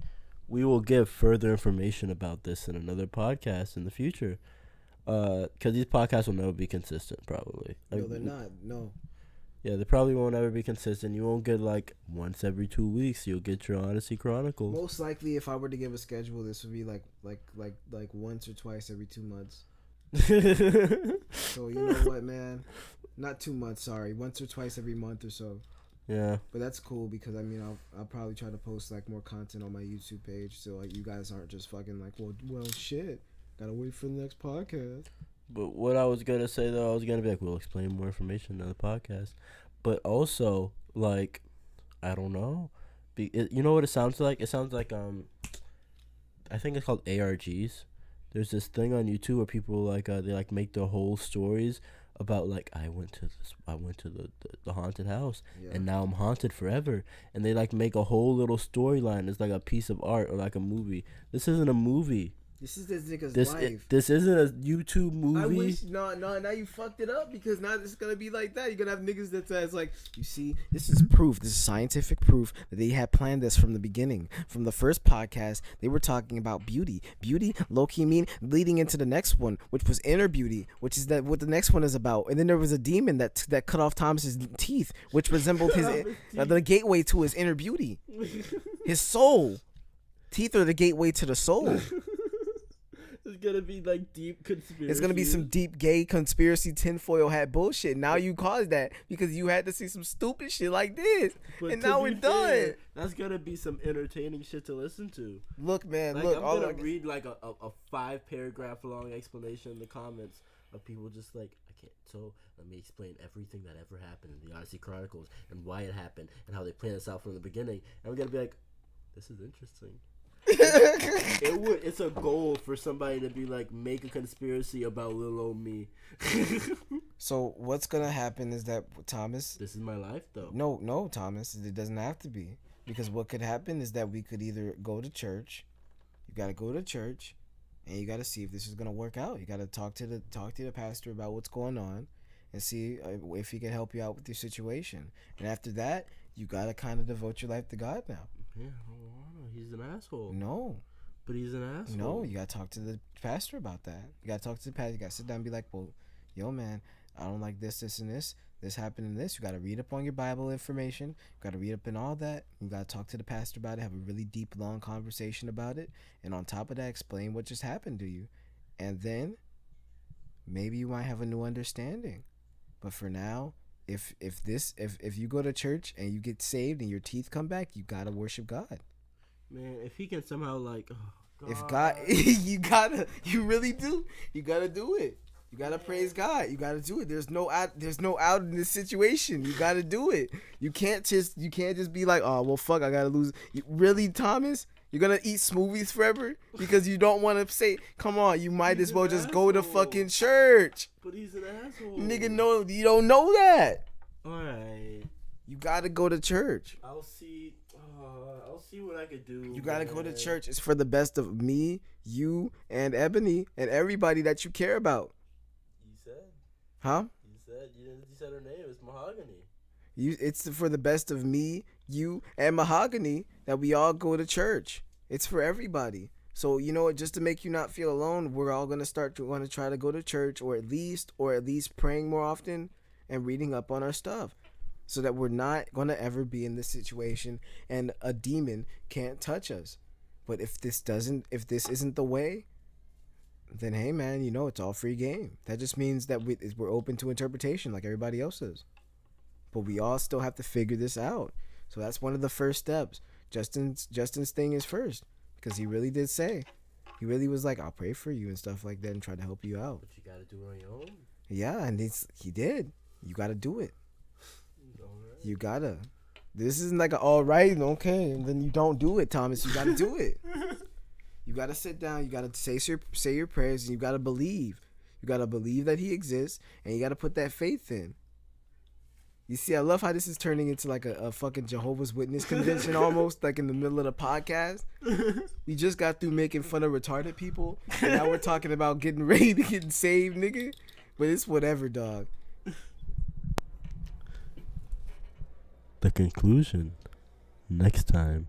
we will give further information about this in another podcast in the future, because these podcasts will never be consistent. Probably. No, they're not. No. Yeah, they probably won't ever be consistent. You won't get like once every 2 weeks. You'll get your Odyssey Chronicles. Most likely, if I were to give a schedule, this would be like once or twice every 2 months. So you know what, man? Not 2 months. Sorry, once or twice every month or so. Yeah. But that's cool because I mean I'll probably try to post like more content on my YouTube page so like you guys aren't just fucking like well shit. Gotta wait for the next podcast. But what I was going to say, though, I was going to be like, we'll explain more information on the podcast. But also, like, I don't know. You know what it sounds like? It sounds like, I think it's called ARGs. There's this thing on YouTube where people, like, they, like, make their whole stories about, like, I went to the haunted house, and now I'm haunted forever. And they, like, make a whole little storyline. It's like a piece of art or, like, a movie. This isn't a movie. This is this nigga's life. This isn't a YouTube movie. I wish now you fucked it up because now it's gonna be like that. You're gonna have niggas that says like, you see, this is proof. This is scientific proof that they had planned this from the beginning. From the first podcast, they were talking about beauty, low-key mean, leading into the next one, which was inner beauty, which is that what the next one is about. And then there was a demon that cut off Thomas's teeth, which resembled the gateway to his inner beauty, his soul. Teeth are the gateway to the soul. It's gonna be like deep conspiracy. It's gonna be some deep gay conspiracy tinfoil hat bullshit. Now you caused that because you had to see some stupid shit like this, but and now we're done. That's gonna be some entertaining shit to listen to. Look, man, like, look. I'm gonna read like a 5-paragraph long explanation in the comments of people just like, I can't. So let me explain everything that ever happened in the Odyssey Chronicles and why it happened and how they planned this out from the beginning. And we're gonna be like, this is interesting. It's a goal for somebody to be like, make a conspiracy about little old me. So what's gonna happen is that Thomas, this is my life though. No, Thomas, it doesn't have to be, because what could happen is that we could either go to church. You gotta go to church, and you gotta see if this is gonna work out. You gotta talk to the pastor about what's going on, and see if he can help you out with your situation. And after that, you gotta kind of devote your life to God now. Yeah, he's an asshole. No. But he's an asshole. No, you gotta talk to the pastor about that. You gotta talk to the pastor. You gotta sit down and be like, well, yo, man, I don't like this, and this. This happened and this. You gotta read up on your Bible information. You gotta read up in all that. You gotta talk to the pastor about it. Have a really deep, long conversation about it. And on top of that, explain what just happened to you. And then maybe you might have a new understanding. But for now, if you go to church and you get saved and your teeth come back, you gotta worship God. Man, if he can somehow like, oh God. If God, you really do. You gotta do it. You gotta praise God. You gotta do it. There's no out. There's no out in this situation. You gotta do it. You can't just be like, oh well, fuck, I gotta lose. Really, Thomas? You're gonna eat smoothies forever because you don't want to say, come on. You might as well just go to fucking church. But he's an asshole. Nigga, no, you don't know that. All right. You gotta go to church. I'll see what I could do. You gotta go to church. It's for the best of me, you, and Ebony, and everybody that you care about. You said. Huh? You said her name. It's Mahogany. It's for the best of me, you, and Mahogany that we all go to church. It's for everybody. So you know what? Just to make you not feel alone, we're all gonna try to go to church, or at least praying more often and reading up on our stuff, so that we're not gonna ever be in this situation and a demon can't touch us. But if this isn't the way, then hey man, you know it's all free game. That just means that we're open to interpretation like everybody else is. But we all still have to figure this out. So that's one of the first steps. Justin's thing is first, because he really did say, he really was like, I'll pray for you and stuff like that and try to help you out. But you gotta do it on your own. Yeah, and he did. You gotta do it. Right. You gotta. This isn't like all right, okay, and then you don't do it, Thomas. You gotta do it. You gotta sit down. You gotta say your prayers, and you gotta believe. You gotta believe that he exists, and you gotta put that faith in. You see, I love how this is turning into like a fucking Jehovah's Witness convention almost, like in the middle of the podcast. We just got through making fun of retarded people, and now we're talking about getting ready to get saved, nigga. But it's whatever, dog. The conclusion next time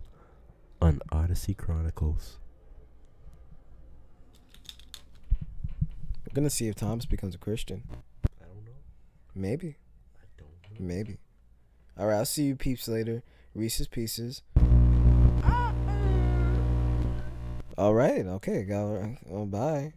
on Odyssey Chronicles. We're gonna see if Thomas becomes a Christian. I don't know. Maybe. I don't know. Maybe. All right, I'll see you peeps later. Reese's Pieces. All right, okay. Bye.